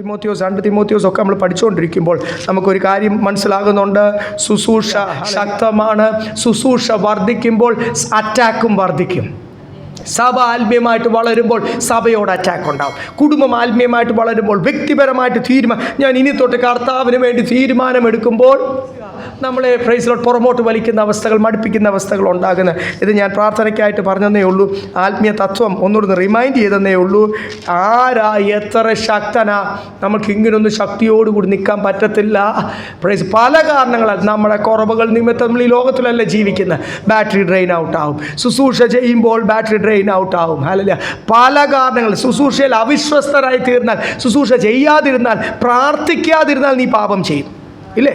തിമോത്തിയോസ് 2 തിമോത്തിയോസ് ഒക്കെ നമ്മൾ പഠിച്ചുകൊണ്ടിരിക്കുമ്പോൾ നമുക്കൊരു കാര്യം മനസ്സിലാകുന്നുണ്ട്. ശുശ്രൂഷ ശക്തമാണ്. ശുശ്രൂഷ വർദ്ധിക്കുമ്പോൾ അറ്റാക്കും വർദ്ധിക്കും. സഭ ആത്മീയമായിട്ട് വളരുമ്പോൾ സഭയോട് അറ്റാക്ക് ഉണ്ടാവും. കുടുംബം ആത്മീയമായിട്ട് വളരുമ്പോൾ വ്യക്തിപരമായിട്ട് ഞാൻ ഇനി തൊട്ട് കർത്താവിന് വേണ്ടി തീരുമാനമെടുക്കുമ്പോൾ നമ്മളെ പ്രൈസിലോട്ട് പുറമോട്ട് വലിക്കുന്ന അവസ്ഥകൾ, മടുപ്പിക്കുന്ന അവസ്ഥകൾ ഉണ്ടാകുന്നത്. ഇത് ഞാൻ പ്രാർത്ഥനയ്ക്കായിട്ട് പറഞ്ഞതേ ഉള്ളൂ. ആത്മീയ തത്വം ഒന്നുകൂടെ റിമൈൻഡ് ചെയ്തതേ ഉള്ളൂ. ആരാ എത്ര ശക്തനാ, നമുക്ക് ഇങ്ങനൊന്നും ശക്തിയോടുകൂടി നിൽക്കാൻ പറ്റത്തില്ല. പ്രൈസ് പല കാരണങ്ങളാൽ നമ്മുടെ കുറവുകൾ നിമിത്തം നമ്മൾ ഈ ലോകത്തിലല്ല ജീവിക്കുന്നത്. ബാറ്ററി ഡ്രെയിൻ ഔട്ട് ആവും. ശുശ്രൂഷ ചെയ്യുമ്പോൾ ബാറ്ററി ഡ്രെയിൻ ഔട്ട് ആവും. അല്ലല്ല, പല കാരണങ്ങൾ. ശുശ്രൂഷയിൽ അവിശ്വസ്തരായി തീർന്നാൽ, ശുശ്രൂഷ ചെയ്യാതിരുന്നാൽ, പ്രാർത്ഥിക്കാതിരുന്നാൽ നീ പാപം ചെയ്യും, ഇല്ലേ?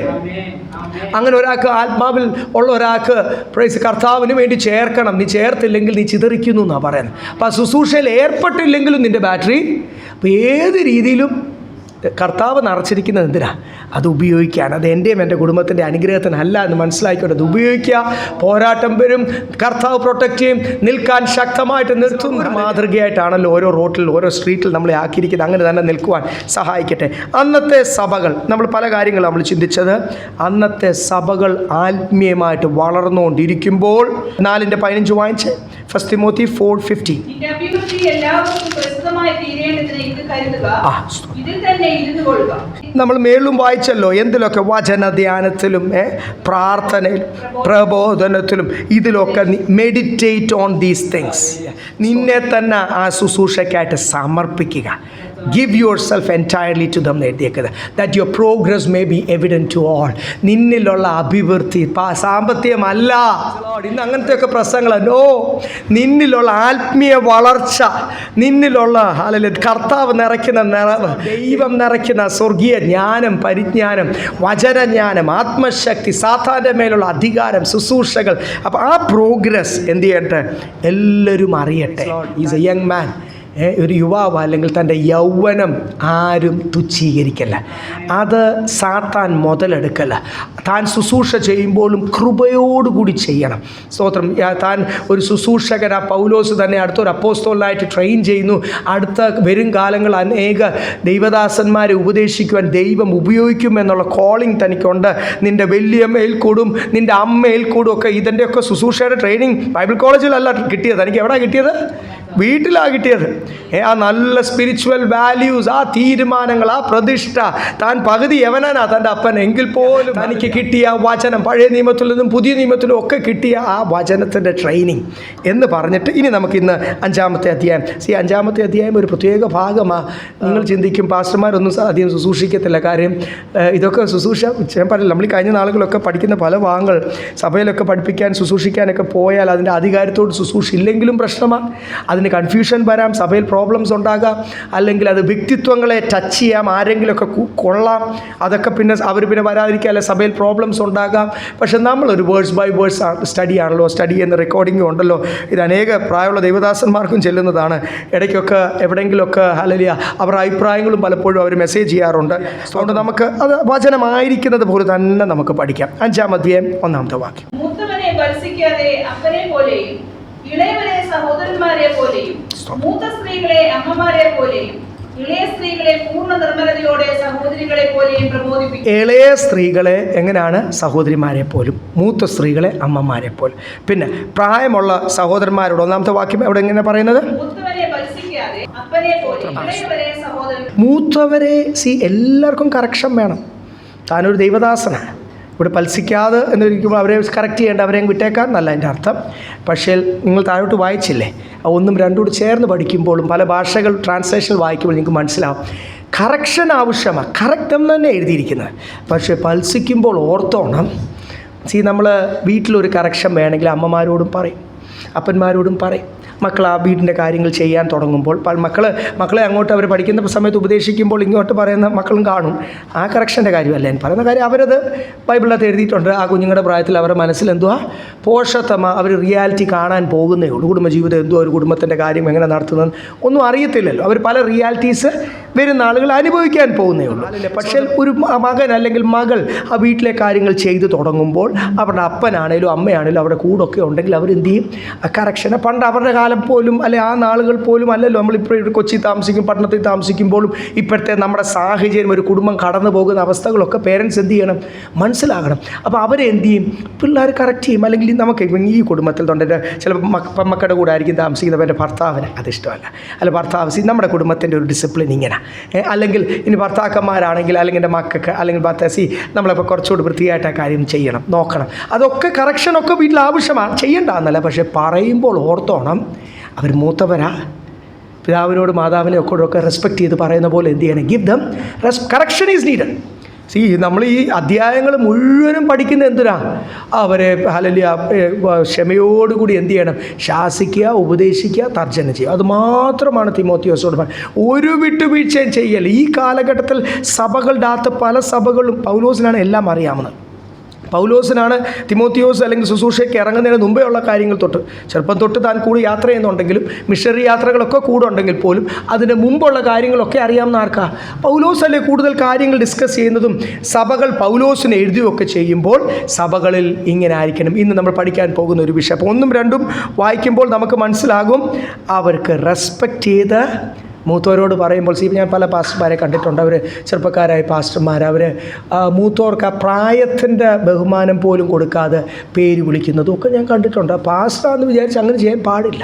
അങ്ങനെ ഒരാൾക്ക്, ആത്മാവിൽ ഉള്ള ഒരാൾക്ക് പ്രൈസ് കർത്താവിന് വേണ്ടി ചേർക്കണം. നീ ചേർത്തില്ലെങ്കിൽ നീ ചിതറിക്കുന്നു എന്നാണ് പറയുന്നത്. അപ്പോൾ ആ ശുശ്രൂഷയിൽ ഏർപ്പെട്ടില്ലെങ്കിലും നിൻ്റെ ബാറ്ററി അപ്പോൾ ഏത് രീതിയിലും കർത്താവ് നിറച്ചിരിക്കുന്നത് എന്തിനാ? അത് ഉപയോഗിക്കാൻ. അത് എൻ്റെയും എൻ്റെ കുടുംബത്തിൻ്റെ അനുഗ്രഹത്തിനല്ല എന്ന് മനസ്സിലാക്കിക്കൊണ്ട് അത് ഉപയോഗിക്കുക. പോരാട്ടം വരും, കർത്താവ് പ്രൊട്ടക്റ്റ് ചെയ്യും. നിൽക്കാൻ ശക്തമായിട്ട് നിർത്തുന്ന മാതൃകയായിട്ടാണല്ലോ ഓരോ റോട്ടിൽ, ഓരോ സ്ട്രീറ്റിൽ നമ്മളെ ആക്കിയിരിക്കുന്നത്. അങ്ങനെ തന്നെ നിൽക്കുവാൻ സഹായിക്കട്ടെ. അന്നത്തെ സഭകൾ, നമ്മൾ പല കാര്യങ്ങൾ നമ്മൾ ചിന്തിച്ചത്, അന്നത്തെ സഭകൾ ആത്മീയമായിട്ട് വളർന്നുകൊണ്ടിരിക്കുമ്പോൾ 4:15 വായിച്ച്. 1 തിമോത്തി 4:15. നമ്മൾ മേളിലും വായിച്ചല്ലോ, എന്തിലൊക്കെ? വചന ധ്യാനത്തിലും പ്രാർത്ഥനയിലും പ്രബോധനത്തിലും ഇതിലൊക്കെ മെഡിറ്റേറ്റ് ഓൺ ദീസ് തിങ്സ്. നിന്നെ തന്നെ ആ ശുശ്രൂഷയ്ക്കായിട്ട് സമർപ്പിക്കുക. Give yourself entirely to them എഴുതിയേക്കത്. That your progress may be evident to all. നിന്നിലുള്ള അഭിവൃദ്ധി സാമ്പത്തികമല്ല. ഇന്ന് അങ്ങനത്തെയൊക്കെ പ്രശ്നങ്ങളോ, നിന്നിലുള്ള ആത്മീയ വളർച്ച, നിന്നിലുള്ള കർത്താവ് നിറയ്ക്കുന്ന നിറവ്, ദൈവം നിറയ്ക്കുന്ന സ്വർഗീയ ജ്ഞാനം, പരിജ്ഞാനം, വചനജ്ഞാനം, ആത്മശക്തി, സാത്താൻ്റെ മേലുള്ള അധികാരം, ശുശ്രൂഷകൾ. അപ്പോൾ ആ പ്രോഗ്രസ് എന്ത് ചെയ്യട്ടെ? എല്ലാവരും അറിയട്ടെ. Is A young man. ഒരു യുവാവ് അല്ലെങ്കിൽ തൻ്റെ യൗവനം ആരും തുച്ഛീകരിക്കല്ല. അത് സാത്താൻ മുതലെടുക്കല്ല. താൻ ശുശ്രൂഷ ചെയ്യുമ്പോഴും കൃപയോടുകൂടി ചെയ്യണം. സ്തോത്രം. താൻ ഒരു ശുശ്രൂഷകൻ, ആ പൗലോസ് തന്നെ അടുത്തൊരു അപ്പോസ്തലനായിട്ട് ട്രെയിൻ ചെയ്യുന്നു. അടുത്ത വരും കാലങ്ങൾ അനേക ദൈവദാസന്മാരെ ഉപദേശിക്കുവാൻ ദൈവം ഉപയോഗിക്കുമെന്നുള്ള കോളിംഗ് തനിക്കുണ്ട്. നിൻ്റെ വലിയ മേൽക്കൂടും നിൻ്റെ അമ്മേൽക്കൂടും ഒക്കെ ഇതിൻ്റെയൊക്കെ ശുശ്രൂഷയുടെ ട്രെയിനിങ് ബൈബിൾ കോളേജിലല്ല കിട്ടിയത്. തനിക്ക് എവിടെയാണ് കിട്ടിയത്? വീട്ടിലാണ് കിട്ടിയത്. ആ നല്ല സ്പിരിച്വൽ വാല്യൂസ്, ആ തീരുമാനങ്ങൾ, ആ പ്രതിഷ്ഠ. താൻ പകുതി യവനാ തൻ്റെ അപ്പൻ, എങ്കിൽ പോലും തനിക്ക് കിട്ടിയ വചനം, പഴയ നിയമത്തിൽ നിന്നും പുതിയ നിയമത്തിലും ഒക്കെ കിട്ടിയ ആ വചനത്തിൻ്റെ ട്രെയിനിങ് എന്ന് പറഞ്ഞിട്ട് ഇനി നമുക്കിന്ന് 5-ാമത്തെ അധ്യായം. 5-ാമത്തെ അധ്യായം ഒരു പ്രത്യേക ഭാഗമാണ്. നിങ്ങൾ ചിന്തിക്കും പാസ്റ്റർമാരൊന്നും അധികം ശുശ്രൂഷിക്കത്തില്ല. കാര്യം ഇതൊക്കെ ശുശ്രൂഷ ഞാൻ പറയില്ല. നമ്മൾ ഈ കഴിഞ്ഞ നാളുകളൊക്കെ പഠിക്കുന്ന പല ഭാഗങ്ങൾ സഭയിലൊക്കെ പഠിപ്പിക്കാൻ ശുശ്രൂഷിക്കാനൊക്കെ പോയാൽ അതിൻ്റെ അധികാരത്തോട് ശുശ്രൂഷ ഇല്ലെങ്കിലും പ്രശ്നമാണ്. അതിന് കൺഫ്യൂഷൻ വരാം, സഭയിൽ പ്രോബ്ലംസ് ഉണ്ടാകാം, അല്ലെങ്കിൽ അത് വ്യക്തിത്വങ്ങളെ ടച്ച് ചെയ്യാം, ആരെങ്കിലുമൊക്കെ കൊള്ളാം. അതൊക്കെ പിന്നെ അവർ പിന്നെ വരാതിരിക്കുക, അല്ലെ സഭയിൽ പ്രോബ്ലംസ് ഉണ്ടാകാം. പക്ഷെ നമ്മളൊരു വേഴ്സ് ബൈ വേഴ്സ് സ്റ്റഡിയാണല്ലോ, സ്റ്റഡി ചെയ്യുന്ന റെക്കോർഡിങ്ങും ഉണ്ടല്ലോ. ഇത് അനേക പ്രായമുള്ള ദൈവദാസന്മാർക്കും ചെല്ലുന്നതാണ്. ഇടയ്ക്കൊക്കെ എവിടെയെങ്കിലുമൊക്കെ ഹല്ലേലൂയ അവരുടെ അഭിപ്രായങ്ങളും പലപ്പോഴും അവർ മെസ്സേജ് ചെയ്യാറുണ്ട്. അതുകൊണ്ട് നമുക്ക് അത് വചനമായിരിക്കുന്നത് പോലെ തന്നെ നമുക്ക് പഠിക്കാം. 5-ാം അധ്യായം 1-ാമത്തെ വാക്യം. ഇളയവരെ സഹോദരന്മാരെ പോലെയും മൂത്ത സ്ത്രീകളെ അമ്മമാരെ പോലെയും ഇളയ സ്ത്രീകളെ പൂർണ്ണ നിർമ്മലതയോടെ സഹോദരികളെ പോലെയും പ്രബോധിപ്പിക്കും. ഇളയ സ്ത്രീകളെ എങ്ങനെയാണ്? സഹോദരിമാരെ പോലും, മൂത്ത സ്ത്രീകളെ അമ്മമാരെ പോലും. പിന്നെ പ്രായമുള്ള സഹോദരന്മാരോട് 1-ാമത്തെ വാക്യം എവിടെ എങ്ങനെ പറയുന്നത്? മൂത്തവരെ എല്ലാവർക്കും കറക്ഷൻ വേണം. താനൊരു ദൈവദാസനാണ്. ഇവിടെ പത്സിക്കാതെ എന്നിരിക്കുമ്പോൾ അവരെ കറക്റ്റ് ചെയ്യേണ്ട, അവരെ വിട്ടേക്കാൻ നല്ല എൻ്റെ അർത്ഥം. പക്ഷേ നിങ്ങൾ താഴോട്ട് വായിച്ചില്ലേ, 1ഉം 2ഉം ചേർന്ന് പഠിക്കുമ്പോഴും പല ഭാഷകൾ ട്രാൻസ്ലേഷൻ വായിക്കുമ്പോൾ നിങ്ങൾക്ക് മനസ്സിലാവും കറക്ഷൻ ആവശ്യമാണ്. കറക്റ്റ് എന്ന് തന്നെ എഴുതിയിരിക്കുന്നത്. പക്ഷേ പത്സിക്കുമ്പോൾ ഓർത്തോണം. നമ്മൾ വീട്ടിലൊരു കറക്ഷൻ വേണമെങ്കിൽ അമ്മമാരോടും പറയും. അപ്പന്മാരോടും പറയും. മക്കൾ ആ വീടിൻ്റെ കാര്യങ്ങൾ ചെയ്യാൻ തുടങ്ങുമ്പോൾ മക്കളെ അങ്ങോട്ട് അവർ പഠിക്കുന്ന സമയത്ത് ഉപദേശിക്കുമ്പോൾ ഇങ്ങോട്ട് പറയുന്ന മക്കളും കാണും. ആ കറക്ഷൻ്റെ കാര്യമല്ല ഞാൻ പറയുന്ന കാര്യം. അവരത് ബൈബിളിനകത്ത് എഴുതിയിട്ടുണ്ട്. ആ കുഞ്ഞുങ്ങളുടെ പ്രായത്തിൽ അവരുടെ മനസ്സിൽ എന്തുവാ പോഷത്തമ, അവർ റിയാലിറ്റി കാണാൻ പോകുന്നേ ഉള്ളൂ. കുടുംബജീവിതം എന്തുവാ, ഒരു കുടുംബത്തിൻ്റെ കാര്യം എങ്ങനെ നടത്തുന്നത് ഒന്നും അറിയത്തില്ലല്ലോ. അവർ പല റിയാലിറ്റീസ് വരുന്ന ആളുകൾ അനുഭവിക്കാൻ പോകുന്നേ ഉള്ളൂ. പക്ഷേ ഒരു മകൻ അല്ലെങ്കിൽ മകൾ ആ വീട്ടിലെ കാര്യങ്ങൾ ചെയ്തു തുടങ്ങുമ്പോൾ അവരുടെ അപ്പനാണേലും അമ്മയാണേലും അവരുടെ കൂടൊക്കെ ഉണ്ടെങ്കിൽ അവരെന്ത് ചെയ്യും, കറക്ഷനെ പണ്ട് അവരുടെ കാലം പോലും അല്ലെ ആ നാളുകൾ പോലും അല്ലല്ലോ. നമ്മളിപ്പോൾ കൊച്ചി താമസിക്കും, പട്ടണത്തിൽ താമസിക്കുമ്പോഴും ഇപ്പോഴത്തെ നമ്മുടെ സാഹചര്യം, ഒരു കുടുംബം കടന്നു പോകുന്ന അവസ്ഥകളൊക്കെ പേരൻസ് എന്ത് ചെയ്യണം, മനസ്സിലാകണം. അപ്പോൾ അവരെ എന്ത് ചെയ്യും, പിള്ളേർ കറക്റ്റ് ചെയ്യും. അല്ലെങ്കിൽ നമുക്ക് ഈ കുടുംബത്തിൽ തൊണ്ടിട്ട് ചിലപ്പോൾ മക്കളുടെ കൂടെ ആയിരിക്കും താമസിക്കുന്നവൻ്റെ ഭർത്താവിന് അതിഷ്ടമല്ല, അല്ല ഭർത്താവ് നമ്മുടെ കുടുംബത്തിൻ്റെ ഒരു ഡിസിപ്ലിൻ ഇങ്ങനെ, അല്ലെങ്കിൽ ഇനി ഭർത്താക്കന്മാരാണെങ്കിൽ അല്ലെങ്കിൽ എൻ്റെ മക്കൾക്ക് അല്ലെങ്കിൽ ഭർത്താസി നമ്മളിപ്പോൾ കുറച്ചുകൂടി വൃത്തിയായിട്ട് ആ കാര്യം ചെയ്യണം, നോക്കണം. അതൊക്കെ കറക്ഷനൊക്കെ വീട്ടിൽ ആവശ്യമാണ്, ചെയ്യേണ്ടതെന്നല്ല. പക്ഷേ പറയുമ്പോൾ ഓർത്തോണം, അവർ മൂത്തവരാ, പിതാവിനോട് മാതാവിനെ ഒക്കെ റെസ്പെക്റ്റ് ചെയ്ത് പറയുന്ന പോലെ എന്ത് ചെയ്യണം, give them correction is needed. നമ്മൾ ഈ അധ്യായങ്ങൾ മുഴുവനും പഠിക്കുന്ന എന്തിനാ, അവരെ ക്ഷമയോടുകൂടി എന്ത് ചെയ്യണം, ശാസിക്കുക, ഉപദേശിക്കുക, തർജ്ജന ചെയ്യുക. അതുമാത്രമാണ് തിമോത്തിയോസോട് ഒരു വിട്ടുവീഴ്ചയും ചെയ്യൽ. ഈ കാലഘട്ടത്തിൽ സഭകളുടെ അകത്ത് പല സഭകളും പൗലോസിനാണ് എല്ലാം അറിയാവുന്നത്. പൗലോസിനാണ് തിമോത്തിയോസ് അല്ലെങ്കിൽ ശുശ്രൂഷയ്ക്ക് ഇറങ്ങുന്നതിന് മുമ്പേ ഉള്ള കാര്യങ്ങൾ തൊട്ട്, ചെറുപ്പം തൊട്ട് താൻ കൂടി യാത്ര ചെയ്യുന്നുണ്ടെങ്കിലും മിഷണറി യാത്രകളൊക്കെ കൂടെ ഉണ്ടെങ്കിൽ പോലും അതിന് മുമ്പുള്ള കാര്യങ്ങളൊക്കെ അറിയാവുന്ന ആർക്കാ, പൗലോസ് അല്ലേ കൂടുതൽ കാര്യങ്ങൾ ഡിസ്കസ് ചെയ്യുന്നതും. സഭകൾ പൗലോസിനെ എഴുതുകയൊക്കെ ചെയ്യുമ്പോൾ സഭകളിൽ ഇങ്ങനെ ആയിരിക്കണം. ഇന്ന് നമ്മൾ പഠിക്കാൻ പോകുന്ന ഒരു വിഷയം. അപ്പോൾ 1ഉം 2ഉം വായിക്കുമ്പോൾ നമുക്ക് മനസ്സിലാകും, അവർക്ക് റെസ്പെക്റ്റ് ചെയ്ത് മൂത്തവരോട് പറയുമ്പോൾ. ഞാൻ പല പാസ്റ്റർമാരെ കണ്ടിട്ടുണ്ട്, അവർ ചെറുപ്പക്കാരായ പാസ്റ്റർമാർ, അവർ മൂത്തവർക്ക് ആ പ്രായത്തിൻ്റെ ബഹുമാനം പോലും കൊടുക്കാതെ പേര് വിളിക്കുന്നതും ഒക്കെ ഞാൻ കണ്ടിട്ടുണ്ട്. പാസ്റ്ററാന്ന് വിചാരിച്ച് അങ്ങനെ ചെയ്യാൻ പാടില്ല.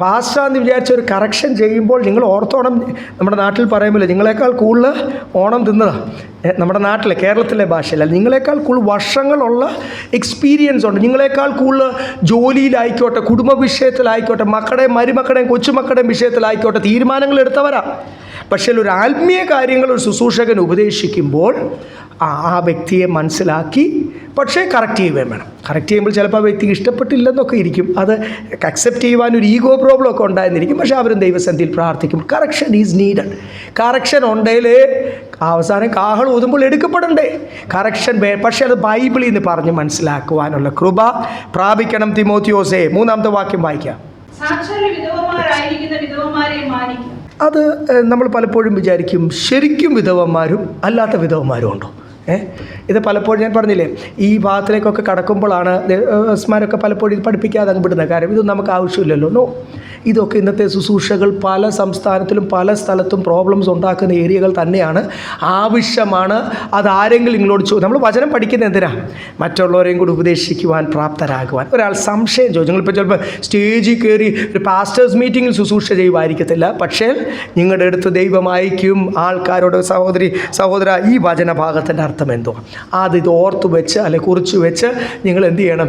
പാസ്റ്ററാന്ന് വിചാരിച്ച് ഒരു കറക്ഷൻ ചെയ്യുമ്പോൾ നിങ്ങൾ ഓർത്തോണം, നമ്മുടെ നാട്ടിൽ പറയുമ്പോൾ നിങ്ങളെക്കാൾ കൂടുതൽ ഓണം തിന്നതാണ് നമ്മുടെ നാട്ടിലെ കേരളത്തിലെ ഭാഷയിൽ, നിങ്ങളെക്കാൾ കൂടുതൽ വർഷങ്ങളുള്ള എക്സ്പീരിയൻസ് ഉണ്ട്, നിങ്ങളെക്കാൾ കൂടുതൽ ജോലിയിലായിക്കോട്ടെ, കുടുംബ വിഷയത്തിലായിക്കോട്ടെ, മക്കളുടെയും മരുമക്കളുടെയും കൊച്ചുമക്കളുടെയും വിഷയത്തിലായിക്കോട്ടെ തീരുമാനങ്ങൾ എടുത്തവരാ. പക്ഷേ ഒരു ആത്മീയ കാര്യങ്ങൾ ഒരു ശുശ്രൂഷകൻ ഉപദേശിക്കുമ്പോൾ ആ വ്യക്തിയെ മനസ്സിലാക്കി പക്ഷേ കറക്റ്റ് ചെയ്യുകയും വേണം. കറക്റ്റ് ചെയ്യുമ്പോൾ ചിലപ്പോൾ ആ വ്യക്തിക്ക് ഇഷ്ടപ്പെട്ടില്ലെന്നൊക്കെ ഇരിക്കും, അത് അക്സെപ്റ്റ് ചെയ്യുവാൻ ഒരു ഈഗോ പ്രോബ്ലം ഒക്കെ ഉണ്ടായിരുന്നിരിക്കും. പക്ഷേ അവരും ദൈവസന്നിധിയിൽ പ്രാർത്ഥിക്കും. Correction is needed. കറക്ഷൻ ഉണ്ടെങ്കിൽ അവസാനം കാഹളം ഊതുമ്പോൾ എടുക്കപ്പെടണ്ടേ കറക്ഷൻ. പക്ഷേ അത് ബൈബിളിൽ നിന്ന് പറഞ്ഞ് മനസ്സിലാക്കുവാനുള്ള കൃപ പ്രാപിക്കണം. തിമോത്തിയോസേ 3-ാമത്തെ വാക്യം വായിക്കാം. അത് നമ്മൾ പലപ്പോഴും വിചാരിക്കും, ശരിക്കും വിധവന്മാരും അല്ലാത്ത വിധവന്മാരും ഉണ്ടോ? ഇത് പലപ്പോഴും ഞാൻ പറഞ്ഞില്ലേ, ഈ ഭാഗത്തിലേക്കൊക്കെ കടക്കുമ്പോഴാണ് സ്മാരൊക്കെ പലപ്പോഴും ഇത് പഠിപ്പിക്കാതെ അങ്ങ് വിടുന്ന കാര്യം. ഇതൊന്നും നമുക്ക് ആവശ്യമില്ലല്ലോ. നോ, ഇതൊക്കെ ഇന്നത്തെ ശുശ്രൂഷകൾ പല സംസ്ഥാനത്തിലും പല സ്ഥലത്തും പ്രോബ്ലംസ് ഉണ്ടാക്കുന്ന ഏരിയകൾ തന്നെയാണ്. ആവശ്യമാണ്. അതാരെങ്കിലും നിങ്ങളോട് നമ്മൾ വചനം പഠിക്കുന്നത് എന്തിനാ? മറ്റുള്ളവരെയും കൂടി ഉപദേശിക്കുവാൻ, പ്രാപ്തരാകുവാൻ. ഒരാൾ സംശയം ചോദിച്ചു, നിങ്ങളിപ്പോൾ ചിലപ്പോൾ സ്റ്റേജിൽ കയറി ഒരു പാസ്റ്റേഴ്സ് മീറ്റിങ്ങിൽ ശുശ്രൂഷ ചെയ്യുമായിരിക്കത്തില്ല, പക്ഷേ നിങ്ങളുടെ അടുത്ത് ദൈവം അയക്കും ആൾക്കാരോട്, സഹോദര ഈ വചനഭാഗത്തിൻ്റെ അർത്ഥം എന്തോ, ഇത് ഓർത്ത് വെച്ച് അല്ലെങ്കിൽ കുറിച്ച് വെച്ച് നിങ്ങൾ എന്ത് ചെയ്യണം,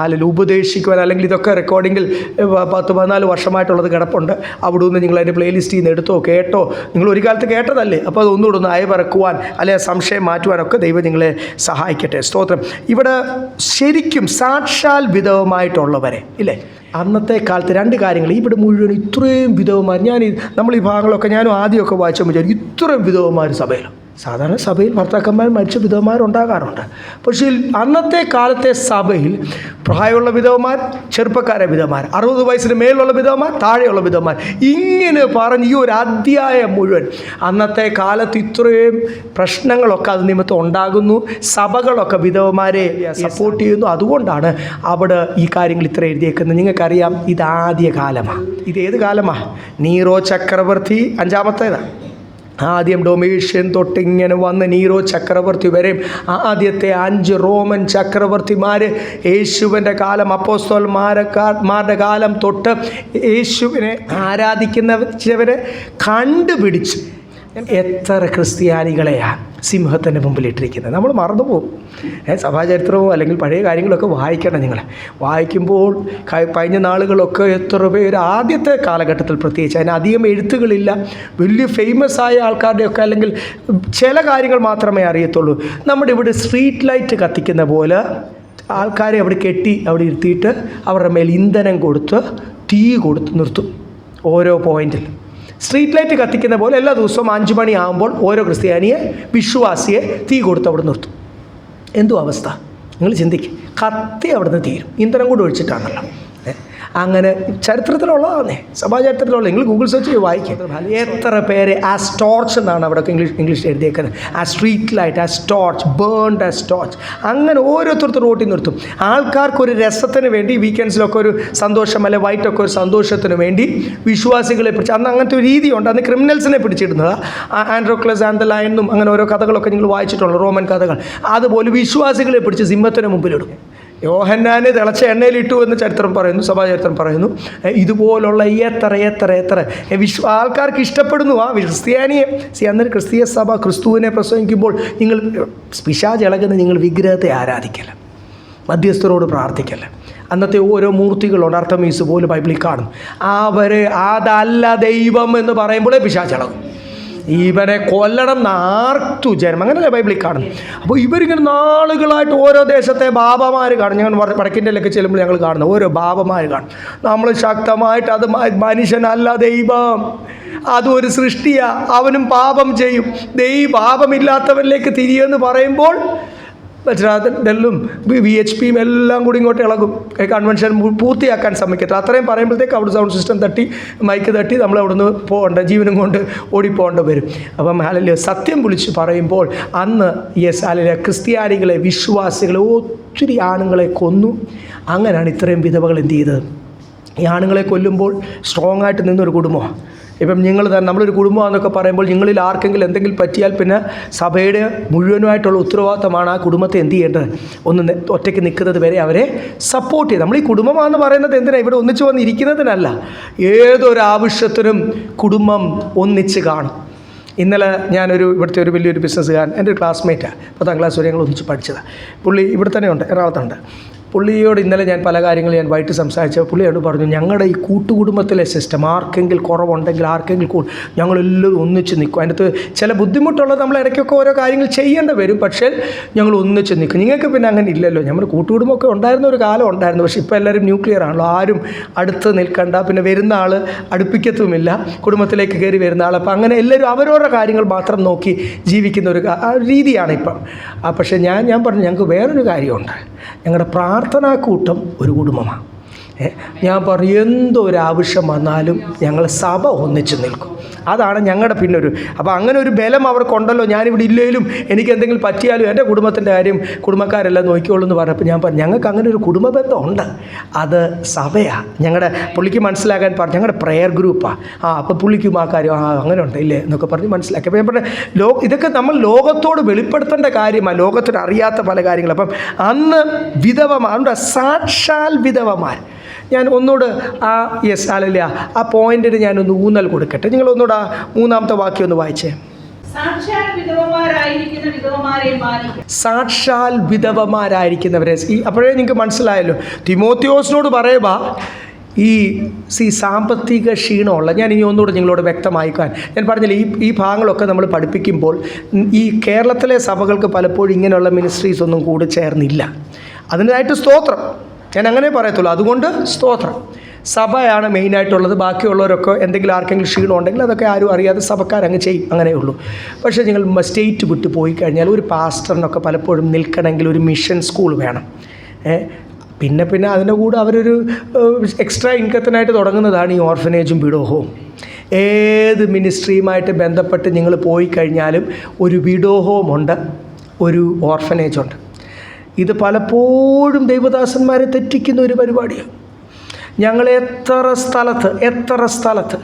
അല്ലെങ്കിൽ ഉപദേശിക്കുവാൻ. അല്ലെങ്കിൽ ഇതൊക്കെ റെക്കോർഡിങ്ങിൽ 10-14 വർഷമായിട്ടുള്ളത് കിടപ്പുണ്ട്, അവിടെ നിന്ന് നിങ്ങൾ അതിൻ്റെ പ്ലേലിസ്റ്റിൽ നിന്ന് എടുത്തോ കേട്ടോ, നിങ്ങൾ ഒരു കാലത്ത് കേട്ടതല്ലേ, അപ്പോൾ അത് ഒന്നുകൂടെ ഒന്ന് അയവിറക്കുവാൻ അല്ലെങ്കിൽ സംശയം മാറ്റുവാനൊക്കെ ദൈവം നിങ്ങളെ സഹായിക്കട്ടെ. സ്തോത്രം. ഇവിടെ ശരിക്കും സാക്ഷാൽ വിധവമായിട്ടുള്ളവരെ ഇല്ലേ, അന്നത്തെ കാലത്ത് 2 കാര്യങ്ങൾ ഇവിടെ മുഴുവൻ ഇത്രയും വിധവന്മാർ. നമ്മൾ ഈ ഭാഗങ്ങളൊക്കെ ഞാനും ആദ്യമൊക്കെ വായിച്ചപ്പോൾ വിചാരിക്കും ഇത്രയും വിധവന്മാർ സഭയിലും. സാധാരണ സഭയിൽ ഭർത്താക്കന്മാർ മരിച്ച വിധവന്മാരുണ്ടാകാറുണ്ട്. പക്ഷേ അന്നത്തെ കാലത്തെ സഭയിൽ പ്രായമുള്ള വിധവന്മാർ, ചെറുപ്പക്കാരെ വിധവന്മാർ, 60 വയസ്സിന് മേലുള്ള വിധവന്മാർ, താഴെയുള്ള വിധവന്മാർ, ഇങ്ങനെ പറഞ്ഞ് ഈ ഒരു അധ്യായം മുഴുവൻ അന്നത്തെ കാലത്ത് ഇത്രയും പ്രശ്നങ്ങളൊക്കെ അത് നിമിത്തം ഉണ്ടാകുന്നു. സഭകളൊക്കെ വിധവന്മാരെ സപ്പോർട്ട് ചെയ്യുന്നു. അതുകൊണ്ടാണ് അവിടെ ഈ കാര്യങ്ങൾ ഇത്ര എഴുതിയേക്കുന്നത്. നിങ്ങൾക്കറിയാം, ഇത് ആദ്യ കാലമാണ്. ഇതേത് കാലമാണ്? നീറോ ചക്രവർത്തി 5ാമത്തേതാണ്. ആദ്യം ഡൊമേഷ്യൻ തൊട്ടിങ്ങനെ വന്ന് നീറോ ചക്രവർത്തി വരെയും ആദ്യത്തെ 5 റോമൻ ചക്രവർത്തിമാർ യേശുവിൻ്റെ കാലം, അപ്പോസ്തലന്മാരുടെ കാലം തൊട്ട് യേശുവിനെ ആരാധിക്കുന്നവരെ കണ്ടുപിടിച്ച് എത്ര ക്രിസ്ത്യാനികളെയാണ് സിംഹത്തിൻ്റെ മുമ്പിലിട്ടിരിക്കുന്നത്. നമ്മൾ മറന്നുപോകും. സഭാചരിത്രവും അല്ലെങ്കിൽ പഴയ കാര്യങ്ങളൊക്കെ വായിക്കണം. നിങ്ങൾ വായിക്കുമ്പോൾ കഴിഞ്ഞ നാളുകളൊക്കെ എത്ര പേര് ആദ്യത്തെ കാലഘട്ടത്തിൽ പ്രത്യേകിച്ച് അതിന് അധികം എഴുത്തുകളില്ല, വലിയ ഫേമസ് ആയ ആൾക്കാരുടെയൊക്കെ അല്ലെങ്കിൽ ചില കാര്യങ്ങൾ മാത്രമേ അറിയത്തുള്ളൂ. നമ്മുടെ ഇവിടെ സ്ട്രീറ്റ് ലൈറ്റ് കത്തിക്കുന്ന പോലെ ആൾക്കാരെ അവിടെ കെട്ടി അവിടെ ഇരുത്തിയിട്ട് അവരുടെ മേൽ ഇന്ധനം കൊടുത്ത് തീ കൊടുത്ത് നിർത്തും. ഓരോ പോയിന്റിൽ സ്ട്രീറ്റ് ലൈറ്റ് കത്തിക്കുന്ന പോലെ എല്ലാ ദിവസവും 5 മണിയാകുമ്പോൾ ഓരോ ക്രിസ്ത്യാനിയെ വിശ്വാസിയെ തീ കൊടുത്ത് അവിടെ നിർത്തും. എന്തോ അവസ്ഥ നിങ്ങൾ ചിന്തിക്കും. കത്തി അവിടെ നിന്ന് തീരും, ഇന്ധനം കൂടെ ഒഴിച്ചിട്ടാണല്ലോ. അങ്ങനെ ചരിത്രത്തിലുള്ളതാണേ, സഭാചരിത്രത്തിലുള്ള. നിങ്ങൾ ഗൂഗിൾ സെർച്ച് ചെയ്ത് വായിക്കും. എത്ര പേര് ആസ് ടോർച്ച് എന്നാണ് അവിടെ ഇംഗ്ലീഷ് എഴുതിയേക്കുന്നത്. ആ street light, as torch, burned as torch. അങ്ങനെ ഓരോരുത്തർക്കും റോട്ടിൽ നിർത്തും. ആൾക്കാർക്കൊരു രസത്തിന് വേണ്ടി, വീക്കെൻഡ്സിലൊക്കെ ഒരു സന്തോഷം, അല്ലെ വൈകിട്ടൊക്കെ ഒരു സന്തോഷത്തിന് വേണ്ടി വിശ്വാസികളെ പിടിച്ച്, അന്ന് അങ്ങനത്തെ ഒരു രീതിയുണ്ട്. അന്ന് ക്രിമിനൽസിനെ പിടിച്ചിടുന്നത്. ആൻഡ്രോക്ലസ് ആൻഡ് ദ ലയൺ എന്നും അങ്ങനെ ഓരോ കഥകളൊക്കെ നിങ്ങൾ വായിച്ചിട്ടുള്ളൂ, റോമൻ കഥകൾ. അതുപോലെ വിശ്വാസികളെ പിടിച്ച് സിംഹത്തിന് മുമ്പിലിടും. യോഹന്നാനെ തിളച്ച എണ്ണയിലിട്ടു എന്ന് ചരിത്രം പറയുന്നു, സഭാചരിത്രം പറയുന്നു. ഇതുപോലുള്ള എത്ര ആൾക്കാർക്ക് ഇഷ്ടപ്പെടുന്നു ആ ക്രിസ്ത്യാനിയെ. അന്നൊരു ക്രിസ്തീയ സഭ ക്രിസ്തുവിനെ പ്രസംഗിക്കുമ്പോൾ നിങ്ങൾ പിശാച് ഇളകുന്ന നിങ്ങൾ വിഗ്രഹത്തെ ആരാധിക്കല, മധ്യസ്ഥരോട് പ്രാർത്ഥിക്കല. അന്നത്തെ ഓരോ മൂർത്തികളുണ്ട്, അർത്തമീസ് പോലും ബൈബിളിൽ കാണും. അവരെ അതല്ല ദൈവം എന്ന് പറയുമ്പോഴേ പിശാച് ഇളകും. ഇവരെ കൊല്ലണം നാർത്തു ജനം, അങ്ങനെയല്ലേ ബൈബിളിൽ കാണും. അപ്പോൾ ഇവരിങ്ങനെ നാളുകളായിട്ട് ഓരോ ദേശത്തെ ബാബമാർ കാണും. ഞങ്ങൾ വടക്കിൻ്റെയിലൊക്കെ ചെല്ലുമ്പോൾ ഞങ്ങൾ കാണുന്ന ഓരോ ബാബമാർ കാണും. നമ്മൾ ശക്തമായിട്ട് അത് മനുഷ്യനല്ല ദൈവം, അതൊരു സൃഷ്ടിയാണ്, അവനും പാപം ചെയ്യും, പാപമില്ലാത്തവരിലേക്ക് തിരിയെന്ന് പറയുമ്പോൾ ഡെല്ലും VHPയും എല്ലാം കൂടി ഇങ്ങോട്ട് ഇളകും. കൺവെൻഷൻ പൂർത്തിയാക്കാൻ സമ്മതിക്കത്തില്ല. അത്രയും പറയുമ്പോഴത്തേക്ക് അവിടെ സൗണ്ട് സിസ്റ്റം തട്ടി, മൈക്ക് തട്ടി, നമ്മൾ അവിടെ നിന്ന് പോകേണ്ട, ജീവനും കൊണ്ട് ഓടിപ്പോകേണ്ട വരും. അപ്പം അല്ലെങ്കിൽ സത്യം വിളിച്ച് പറയുമ്പോൾ അന്ന് അല്ലെങ്കിൽ ക്രിസ്ത്യാനികളെ, വിശ്വാസികളെ, ഒത്തിരി ആണുങ്ങളെ കൊന്നു. അങ്ങനെയാണ് ഇത്രയും വിധവകൾ എന്ത് ചെയ്തത്. ഈ ആണുങ്ങളെ കൊല്ലുമ്പോൾ സ്ട്രോങ് ആയിട്ട് നിന്നൊരു കുടുംബമാണ്. ഇപ്പം നിങ്ങൾ തന്നെ നമ്മളൊരു കുടുംബമാണെന്നൊക്കെ പറയുമ്പോൾ നിങ്ങളിൽ ആർക്കെങ്കിലും എന്തെങ്കിലും പറ്റിയാൽ പിന്നെ സഭയുടെ മുഴുവനുമായിട്ടുള്ള ഉത്തരവാദിത്തമാണ് ആ കുടുംബത്തെ എന്ത് ചെയ്യേണ്ടത്, ഒന്ന് ഒറ്റയ്ക്ക് നിൽക്കുന്നത് വരെ അവരെ സപ്പോർട്ട് ചെയ്ത്. നമ്മൾ ഈ കുടുംബമാണെന്ന് പറയുന്നത് എന്തിനാണ്? ഇവിടെ ഒന്നിച്ച് വന്നിരിക്കുന്നതിനല്ല, ഏതൊരാവശ്യത്തിനും കുടുംബം ഒന്നിച്ച് കാണും. ഇന്നലെ ഇവിടുത്തെ ഒരു വലിയൊരു ബിസിനസ്സുകാരൻ, എൻ്റെ ഒരു ക്ലാസ്മേറ്റാണ്, 10ാം ക്ലാസ് വരെ ഞങ്ങൾ ഒന്നിച്ച് പഠിച്ചതാണ്. പുള്ളി ഇവിടെ തന്നെ ഉണ്ട്, എറണാകുളത്തുണ്ട്. പുള്ളിയോട് ഇന്നലെ ഞാൻ പല കാര്യങ്ങൾ വൈകിട്ട് സംസാരിച്ചപ്പോൾ പുള്ളിയോട് പറഞ്ഞു, ഞങ്ങളുടെ ഈ കൂട്ടുകുടുംബത്തിലെ സിസ്റ്റം ആർക്കെങ്കിലും കുറവുണ്ടെങ്കിൽ, ആർക്കെങ്കിലും ഞങ്ങളെല്ലാവരും ഒന്നിച്ച് നിൽക്കും. അതിനകത്ത് ചില ബുദ്ധിമുട്ടുള്ളത് നമ്മൾ ഇടയ്ക്കൊക്കെ ഓരോ കാര്യങ്ങൾ ചെയ്യേണ്ടി വരും, പക്ഷേ ഞങ്ങൾ ഒന്നിച്ച് നിൽക്കും. നിങ്ങൾക്ക് പിന്നെ അങ്ങനെ ഇല്ലല്ലോ. നമ്മൾ കൂട്ടുകുടുംബമൊക്കെ ഉണ്ടായിരുന്ന ഒരു കാലം ഉണ്ടായിരുന്നു, പക്ഷേ ഇപ്പോൾ എല്ലാവരും ന്യൂക്ലിയർ ആണല്ലോ. ആരും അടുത്ത് നിൽക്കണ്ട, പിന്നെ വരുന്ന ആൾ അടുപ്പിക്കത്തുമില്ല, കുടുംബത്തിലേക്ക് കയറി വരുന്ന ആൾ. അപ്പോൾ അങ്ങനെ എല്ലാവരും അവരവരുടെ കാര്യങ്ങൾ മാത്രം നോക്കി ജീവിക്കുന്ന ഒരു രീതിയാണ് ഇപ്പം. പക്ഷേ ഞാൻ പറഞ്ഞു, ഞങ്ങൾക്ക് വേറൊരു കാര്യമുണ്ട്. ഞങ്ങളുടെ പ്രാർത്ഥനാക്കൂട്ടം ഒരു കുടുംബമാണ്. ഞാൻ പറഞ്ഞു, എന്തൊരാവശ്യം വന്നാലും ഞങ്ങൾ സഭ ഒന്നിച്ച് നിൽക്കും. അതാണ് ഞങ്ങളുടെ പിന്നൊരു. അപ്പോൾ അങ്ങനെ ഒരു ബലം അവർക്കുണ്ടല്ലോ. ഞാനിവിടെ ഇല്ലെങ്കിലും എനിക്ക് എന്തെങ്കിലും പറ്റിയാലും എൻ്റെ കുടുംബത്തിൻ്റെ കാര്യം കുടുംബക്കാരെല്ലാം നോക്കിക്കോളൂ എന്ന് പറഞ്ഞപ്പോൾ ഞാൻ പറഞ്ഞു, ഞങ്ങൾക്ക് അങ്ങനെ ഒരു കുടുംബ ബന്ധമുണ്ട്, അത് സഭയാണ്. ഞങ്ങളുടെ പുള്ളിക്ക് മനസ്സിലാക്കാൻ പറഞ്ഞു, ഞങ്ങളുടെ പ്രെയർ ഗ്രൂപ്പാണ്. അപ്പോൾ പുള്ളിക്കും ആ കാര്യം അങ്ങനെ ഉണ്ട് ഇല്ലേ എന്നൊക്കെ പറഞ്ഞ് മനസ്സിലാക്കി. അപ്പോൾ ഞാൻ പറഞ്ഞു, ഇതൊക്കെ നമ്മൾ ലോകത്തോട് വെളിപ്പെടുത്തേണ്ട കാര്യമാണ്, ലോകത്തിന് അറിയാത്ത പല കാര്യങ്ങൾ. അപ്പം അന്ന് വിധവമാർ, സാക്ഷാൽ വിധവമാർ. ഞാൻ ഒന്നുകൂടെ അല്ലല്ല ആ പോയിന്റിന് ഞാനൊന്ന് ഊന്നൽ കൊടുക്കട്ടെ. നിങ്ങൾ ഒന്നുകൂടെ 3ാമത്തെ വാക്യം ഒന്ന് വായിച്ചേ. സാക്ഷാൽ വിധവമാരായിരിക്കുന്നവരെ. അപ്പോഴേ നിങ്ങൾക്ക് മനസ്സിലായല്ലോ. തിമോത്തിയോസിനോട് പറയുക ഈ സാമ്പത്തിക ക്ഷീണമുള്ള, ഞാൻ ഇനി ഒന്നുകൂടെ നിങ്ങളോട് വ്യക്തമാക്കാൻ ഞാൻ പറഞ്ഞില്ല, ഈ ഭാഗങ്ങളൊക്കെ നമ്മൾ പഠിപ്പിക്കുമ്പോൾ ഈ കേരളത്തിലെ സഭകൾക്ക് പലപ്പോഴും ഇങ്ങനെയുള്ള മിനിസ്ട്രീസ് ഒന്നും കൂടി ചേർന്നില്ല. അതിനായിട്ട് സ്തോത്രം, ഞാൻ അങ്ങനെ പറയത്തുള്ളൂ. അതുകൊണ്ട് സ്തോത്രം. സഭയാണ് മെയിനായിട്ടുള്ളത്. ബാക്കിയുള്ളവരൊക്കെ എന്തെങ്കിലും ആർക്കെങ്കിലും ക്ഷീണം ഉണ്ടെങ്കിൽ അതൊക്കെ ആരും അറിയാതെ സഭക്കാരങ്ങ് ചെയ്യും, അങ്ങനെയുള്ളൂ. പക്ഷേ നിങ്ങൾ സ്റ്റേറ്റ് വിട്ട് പോയി കഴിഞ്ഞാൽ ഒരു പാസ്റ്ററിനൊക്കെ പലപ്പോഴും നിൽക്കണമെങ്കിൽ ഒരു മിഷൻ സ്കൂൾ വേണം. പിന്നെ അതിൻ്റെ കൂടെ അവരൊരു എക്സ്ട്രാ ഇൻകത്തിനായിട്ട് തുടങ്ങുന്നതാണ് ഈ ഓർഫനേജും വിഡോഹവും. ഏത് മിനിസ്ട്രിയുമായിട്ട് ബന്ധപ്പെട്ട് നിങ്ങൾ പോയി കഴിഞ്ഞാലും ഒരു വിഡോഹവുമുണ്ട്, ഒരു ഓർഫനേജുണ്ട്. ഇത് പലപ്പോഴും ദൈവദാസന്മാരെ തെറ്റിക്കുന്ന ഒരു പരിപാടിയാണ്. ഞങ്ങൾ എത്ര സ്ഥലത്ത്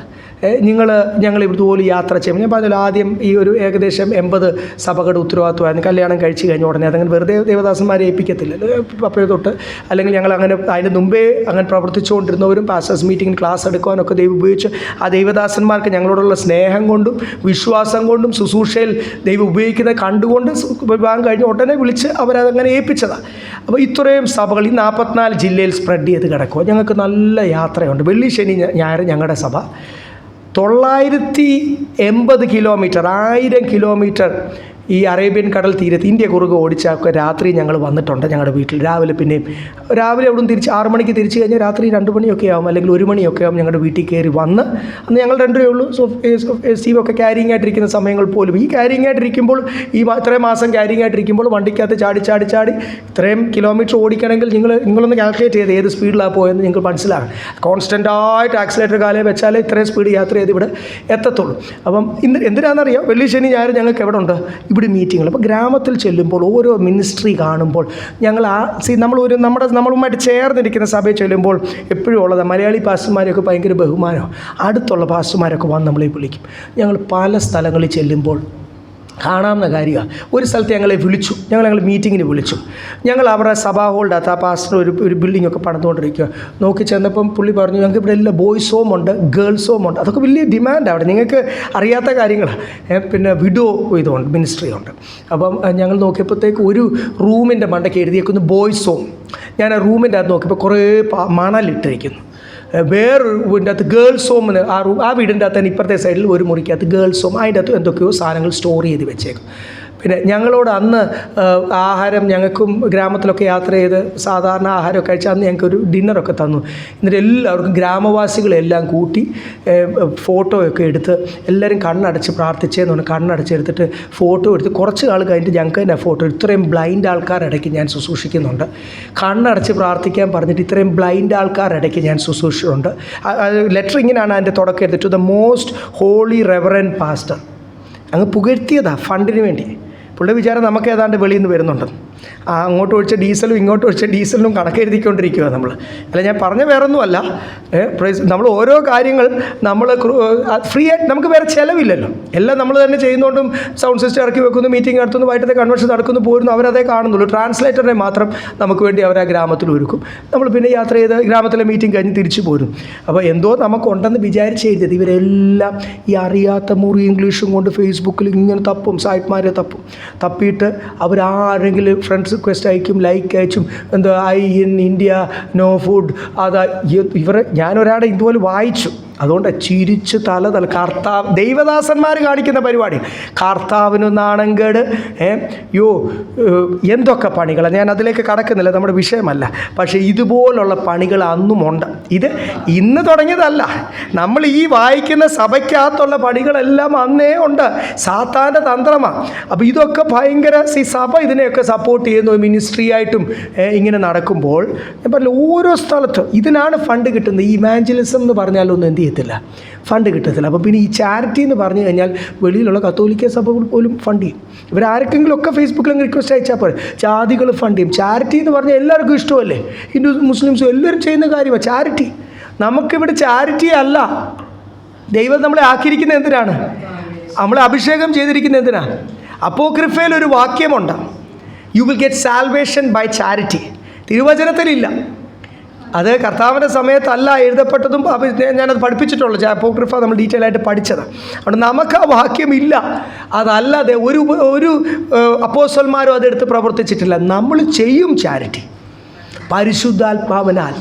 ഞങ്ങൾ ഇതുപോലെ യാത്ര ചെയ്യും. ഞാൻ പറഞ്ഞല്ലോ, ആദ്യം ഈ ഒരു ഏകദേശം 80 സഭകളുടെ ഉത്തരവാദിത്വമായിരുന്നു. കല്യാണം കഴിച്ച് കഴിഞ്ഞ ഉടനെ അതങ്ങനെ വെറുതെ ദേവദാസന്മാരെ ഏൽപ്പിക്കത്തില്ലല്ലോ. അപ്പോഴേ തൊട്ട് അല്ലെങ്കിൽ ഞങ്ങൾ അങ്ങനെ അതിന് മുമ്പേ അങ്ങനെ പ്രവർത്തിച്ചുകൊണ്ടിരുന്നവരും പാസ്റ്റേഴ്സ് മീറ്റിങ്ങിന് ക്ലാസ് എടുക്കുവാനൊക്കെ ദൈവം ഉപയോഗിച്ച് ആ ദൈവദാസന്മാർക്ക് ഞങ്ങളോടുള്ള സ്നേഹം കൊണ്ടും വിശ്വാസം കൊണ്ടും ശുശ്രൂഷയിൽ ദൈവം ഉപയോഗിക്കുന്നത് കണ്ടുകൊണ്ട് വിവാഹം കഴിഞ്ഞ് ഉടനെ വിളിച്ച് അവരതങ്ങനെ ഏൽപ്പിച്ചതാണ്. അപ്പോൾ ഇത്രയും സഭകൾ ഈ 44 ജില്ലയിൽ സ്പ്രെഡ് ചെയ്ത് കിടക്കുക. ഞങ്ങൾക്ക് നല്ല യാത്രയുണ്ട്. വെള്ളി, ശനി, ഞായർ ഞങ്ങളുടെ സഭ 980 കിലോമീറ്റർ, 1000 കിലോമീറ്റർ ഈ അറേബ്യൻ കടൽ തീരത്ത് ഇന്ത്യ കുറുകെ ഓടിച്ചൊക്കെ രാത്രി ഞങ്ങൾ വന്നിട്ടുണ്ട് ഞങ്ങളുടെ വീട്ടിൽ. രാവിലെ പിന്നെയും രാവിലെ അവിടെ നിന്ന് തിരിച്ച് 6 മണിക്ക് തിരിച്ച് കഴിഞ്ഞാൽ രാത്രി 2 മണിയൊക്കെ ആവും, അല്ലെങ്കിൽ 1 മണിയൊക്കെ ആവും ഞങ്ങളുടെ വീട്ടിൽ കയറി വന്ന്. അന്ന് ഞങ്ങൾ 2 ഉള്ളൂ. സ്റ്റീവൊക്കെ ക്യാരിങ് ആയിട്ടിരിക്കുന്ന സമയങ്ങൾ പോലും ഈ ക്യാരിങ് ആയിട്ടിരിക്കുമ്പോൾ, ഇത്രയും മാസം ക്യാരിങ് ആയിട്ടിരിക്കുമ്പോൾ വണ്ടിക്കകത്ത് ചാടി ഇത്രയും കിലോമീറ്റർ ഓടിക്കണമെങ്കിൽ നിങ്ങളൊന്ന് കാൽക്കുലേറ്റ് ചെയ്ത് ഏത് സ്പീഡിലാണ് പോയെന്ന് നിങ്ങൾക്ക് മനസ്സിലാകും. കോൺസ്റ്റൻ്റായിട്ട് ആക്സിലേറ്റർ കാലേ വെച്ചാലേ ഇത്രയും സ്പീഡ് യാത്ര ചെയ്ത് ഇവിടെ എത്തത്തുള്ളൂ. അപ്പം എന്തിനാണെന്നറിയാം, വെള്ളി ശനി ഞായർ ഞങ്ങൾക്ക് എവിടെ ഉണ്ട്, ഇവിടെ മീറ്റിങ്ങൾ. അപ്പോൾ ഗ്രാമത്തിൽ ചെല്ലുമ്പോൾ ഓരോ മിനിസ്ട്രി കാണുമ്പോൾ ഞങ്ങൾ നമ്മളുമായിട്ട് ചേർന്നിരിക്കുന്ന സഭയിൽ ചെല്ലുമ്പോൾ എപ്പോഴും ഉള്ളത് മലയാളി പാസ്റ്റർമാരെയൊക്കെ ഭയങ്കര ബഹുമാനമാണ്. അടുത്തുള്ള പാസ്റ്റർമാരൊക്കെ വന്ന് നമ്മളെ വിളിക്കും. ഞങ്ങൾ പല സ്ഥലങ്ങളിൽ ചെല്ലുമ്പോൾ കാണാവുന്ന കാര്യമാണ്. ഒരു സ്ഥലത്ത് ഞങ്ങളെ വിളിച്ചു, ഞങ്ങൾ മീറ്റിങ്ങിന് വിളിച്ചു. ഞങ്ങൾ അവരുടെ സഭാ ഹോളിനകത്ത് ആ പാസ്റ്റർ ഒരു ബിൽഡിങ്ങൊക്കെ പണിതുകൊണ്ടിരിക്കുക. നോക്കി ചെന്നപ്പം പുള്ളി പറഞ്ഞു, ഞങ്ങൾക്ക് ഇവിടെ എല്ലാം ബോയ്സ് ഹോം ഉണ്ട്, ഗേൾസ് ഹോം ഉണ്ട്. അതൊക്കെ വലിയ ഡിമാൻഡ് അവിടെ, നിങ്ങൾക്ക് അറിയാത്ത കാര്യങ്ങളാണ്. പിന്നെ വിഡോ ഇതുണ്ട്, മിനിസ്ട്രി ഉണ്ട്. അപ്പം ഞങ്ങൾ നോക്കിയപ്പോഴത്തേക്ക് ഒരു റൂമിൻ്റെ മണ്ടയ്ക്ക് എഴുതിയേക്കുന്നു ബോയ്സ് ഹോം. ഞാൻ ആ റൂമിൻ്റെ അകത്ത് നോക്കിയപ്പോൾ കുറേ മണലിട്ടിരിക്കുന്നു. വേറൊരു വീടിൻ്റെ അകത്ത് ഗേൾസ് ഹോമിന് ആ വീടിൻ്റെ അകത്ത് തന്നെ ഇപ്പുറത്തെ സൈഡിൽ ഒരു മുറിക്കകത്ത് ഗേൾസ് ഹോം, അതിൻ്റെ അകത്ത് എന്തൊക്കെയോ സാധനങ്ങൾ സ്റ്റോർ ചെയ്ത് വെച്ചേക്കും. പിന്നെ ഞങ്ങളോട് അന്ന് ആഹാരം, ഞങ്ങൾക്കും ഗ്രാമത്തിലൊക്കെ യാത്ര ചെയ്ത് സാധാരണ ആഹാരമൊക്കെ കഴിച്ച് അന്ന് ഞങ്ങൾക്കൊരു ഡിന്നറൊക്കെ തന്നു. എന്നിട്ട് എല്ലാവർക്കും ഗ്രാമവാസികളെല്ലാം കൂട്ടി ഫോട്ടോയൊക്കെ എടുത്ത് എല്ലാവരും കണ്ണടച്ച് പ്രാർത്ഥിച്ചതെന്ന് പറഞ്ഞാൽ കണ്ണടച്ചെടുത്തിട്ട് ഫോട്ടോ എടുത്ത് കുറച്ച് നാൾ കഴിഞ്ഞിട്ട് ഞങ്ങൾക്ക് തന്നെ ഫോട്ടോ, ഇത്രയും ബ്ലൈൻഡ് ആൾക്കാരിടയ്ക്ക് ഞാൻ ശുശ്രൂഷിക്കുന്നുണ്ട്. കണ്ണടച്ച് പ്രാർത്ഥിക്കാൻ പറഞ്ഞിട്ട് ഇത്രയും ബ്ലൈൻഡ് ആൾക്കാരിടയ്ക്ക് ഞാൻ ശുശ്രൂഷിച്ചിട്ടുണ്ട്. ലെറ്റർ ഇങ്ങനെയാണ് അതിൻ്റെ തുടക്കം എടുത്തിട്ട്, to the most holy reverend pastor. അങ്ങ് പുകഴ്ത്തിയതാണ് ഫണ്ടിന് വേണ്ടി. പുള്ളിയുടെ വിചാരം നമുക്ക് ഏതാണ്ട് വെളിയിൽ നിന്ന് വരുന്നുണ്ട്. അങ്ങോട്ട് ഒഴിച്ച ഡീസലും ഇങ്ങോട്ട് ഒഴിച്ച ഡീസലിനും കണക്കെഴുതിക്കൊണ്ടിരിക്കുക നമ്മൾ. അല്ല, ഞാൻ പറഞ്ഞ വേറൊന്നുമല്ല, നമ്മൾ ഓരോ കാര്യങ്ങൾ നമ്മൾ ഫ്രീ ആയിട്ട്, നമുക്ക് വേറെ ചിലവില്ലല്ലോ, എല്ലാം നമ്മൾ തന്നെ ചെയ്യുന്നതുകൊണ്ടും സൗണ്ട് സിസ്റ്റം ഇറക്കി വെക്കുന്നു, മീറ്റിംഗ് നടത്തുന്നു, വൈകിട്ടത്തെ കൺവെൻഷൻ നടക്കുന്നു, പോരുന്നു, അവരതേ കാണുന്നുള്ളൂ. ട്രാൻസ്ലേറ്ററിനെ മാത്രം നമുക്ക് വേണ്ടി അവർ ആ ഗ്രാമത്തിൽ ഒരുക്കും. നമ്മൾ പിന്നെ യാത്ര ചെയ്ത് ഗ്രാമത്തിലെ മീറ്റിംഗ് കഴിഞ്ഞ് തിരിച്ചു പോരും. അപ്പോൾ എന്തോ നമുക്കുണ്ടെന്ന് വിചാരിച്ച് എഴുതിയത് ഇവരെല്ലാം ഈ അറിയാത്ത മുറി ഇംഗ്ലീഷും കൊണ്ട് ഫേസ്ബുക്കിൽ ഇങ്ങനെ തപ്പും, സായിപ്പ്മാരെ തപ്പിയിട്ട് അവരാരെങ്കിലും ഫ്രണ്ട്സ് റിക്വസ്റ്റ് അയക്കും, ലൈക്ക് അയച്ചും, എന്തോ I in India no food, ഞാനൊരാടെ ഇതുപോലെ വായിച്ചു. അതുകൊണ്ട് ചിരിച്ച് തല ദൈവദാസന്മാർ കാണിക്കുന്ന പരിപാടി, കർത്താവിന് നാണംകേട്. എന്തൊക്കെ പണികളാണ്, ഞാൻ അതിലേക്ക് കടക്കുന്നില്ല, നമ്മുടെ വിഷയമല്ല. പക്ഷേ ഇതുപോലുള്ള പണികൾ അന്നുമുണ്ട്. ഇത് ഇന്ന് തുടങ്ങിയതല്ല, നമ്മൾ ഈ വായിക്കുന്ന സഭയ്ക്കകത്തുള്ള പണികളെല്ലാം അന്നേ ഉണ്ട്. സാത്താൻ്റെ തന്ത്രമാണ്. അപ്പോൾ ഇതൊക്കെ ഭയങ്കര സഭ ഇതിനെയൊക്കെ സപ്പോർട്ട് ചെയ്യുന്നു, മിനിസ്ട്രി ആയിട്ടും ഇങ്ങനെ നടക്കുമ്പോൾ ഞാൻ പറഞ്ഞില്ല, ഓരോ സ്ഥലത്തും ഇതിനാണ് ഫണ്ട് കിട്ടുന്നത്. ഈ ഇവാഞ്ചലിസം എന്ന് പറഞ്ഞാലൊന്നും എന്ത് ചെയ്യത്തില്ല, ഫണ്ട് കിട്ടത്തില്ല. അപ്പോൾ പിന്നെ ഈ ചാരിറ്റി എന്ന് പറഞ്ഞു കഴിഞ്ഞാൽ വെളിയിലുള്ള കത്തോലിക്ക സഭകൾ പോലും ഫണ്ട് ചെയ്യും. ഇവരാർക്കെങ്കിലും ഒക്കെ ഫേസ്ബുക്കിൽ റിക്വസ്റ്റ് അയച്ചാൽ പോലെ ജാതികൾ ഫണ്ട് ചെയ്യും. ചാരിറ്റി എന്ന് പറഞ്ഞാൽ എല്ലാവർക്കും ഇഷ്ടമല്ലേ, ഹിന്ദു മുസ്ലിംസും എല്ലാവരും ചെയ്യുന്ന കാര്യമാണ് ചാരിറ്റി. നമുക്കിവിടെ ചാരിറ്റി അല്ല, ദൈവം നമ്മളെ ആക്കിയിരിക്കുന്നത് എന്തിനാണ്, നമ്മളെ അഭിഷേകം ചെയ്തിരിക്കുന്നത് എന്തിനാണ്. അപ്പോക്രിഫയിൽ ഒരു വാക്യമുണ്ട്, you will get salvation by charity. തിരുവചനത്തിലില്ല, അത് കർത്താവിൻ്റെ സമയത്തല്ല എഴുതപ്പെട്ടതും. ഞാനത് പഠിപ്പിച്ചിട്ടുള്ളൂ, അപ്പോക്രിഫ നമ്മൾ ഡീറ്റെയിൽ ആയിട്ട് പഠിച്ചത്. അതുകൊണ്ട് നമുക്ക് ആ വാക്യമില്ല. അതല്ലാതെ ഒരു അപ്പോസ്തലന്മാരും അതെടുത്ത് പ്രവർത്തിച്ചിട്ടില്ല. നമ്മൾ ചെയ്യും ചാരിറ്റി പരിശുദ്ധാത്മാവിനാൽ.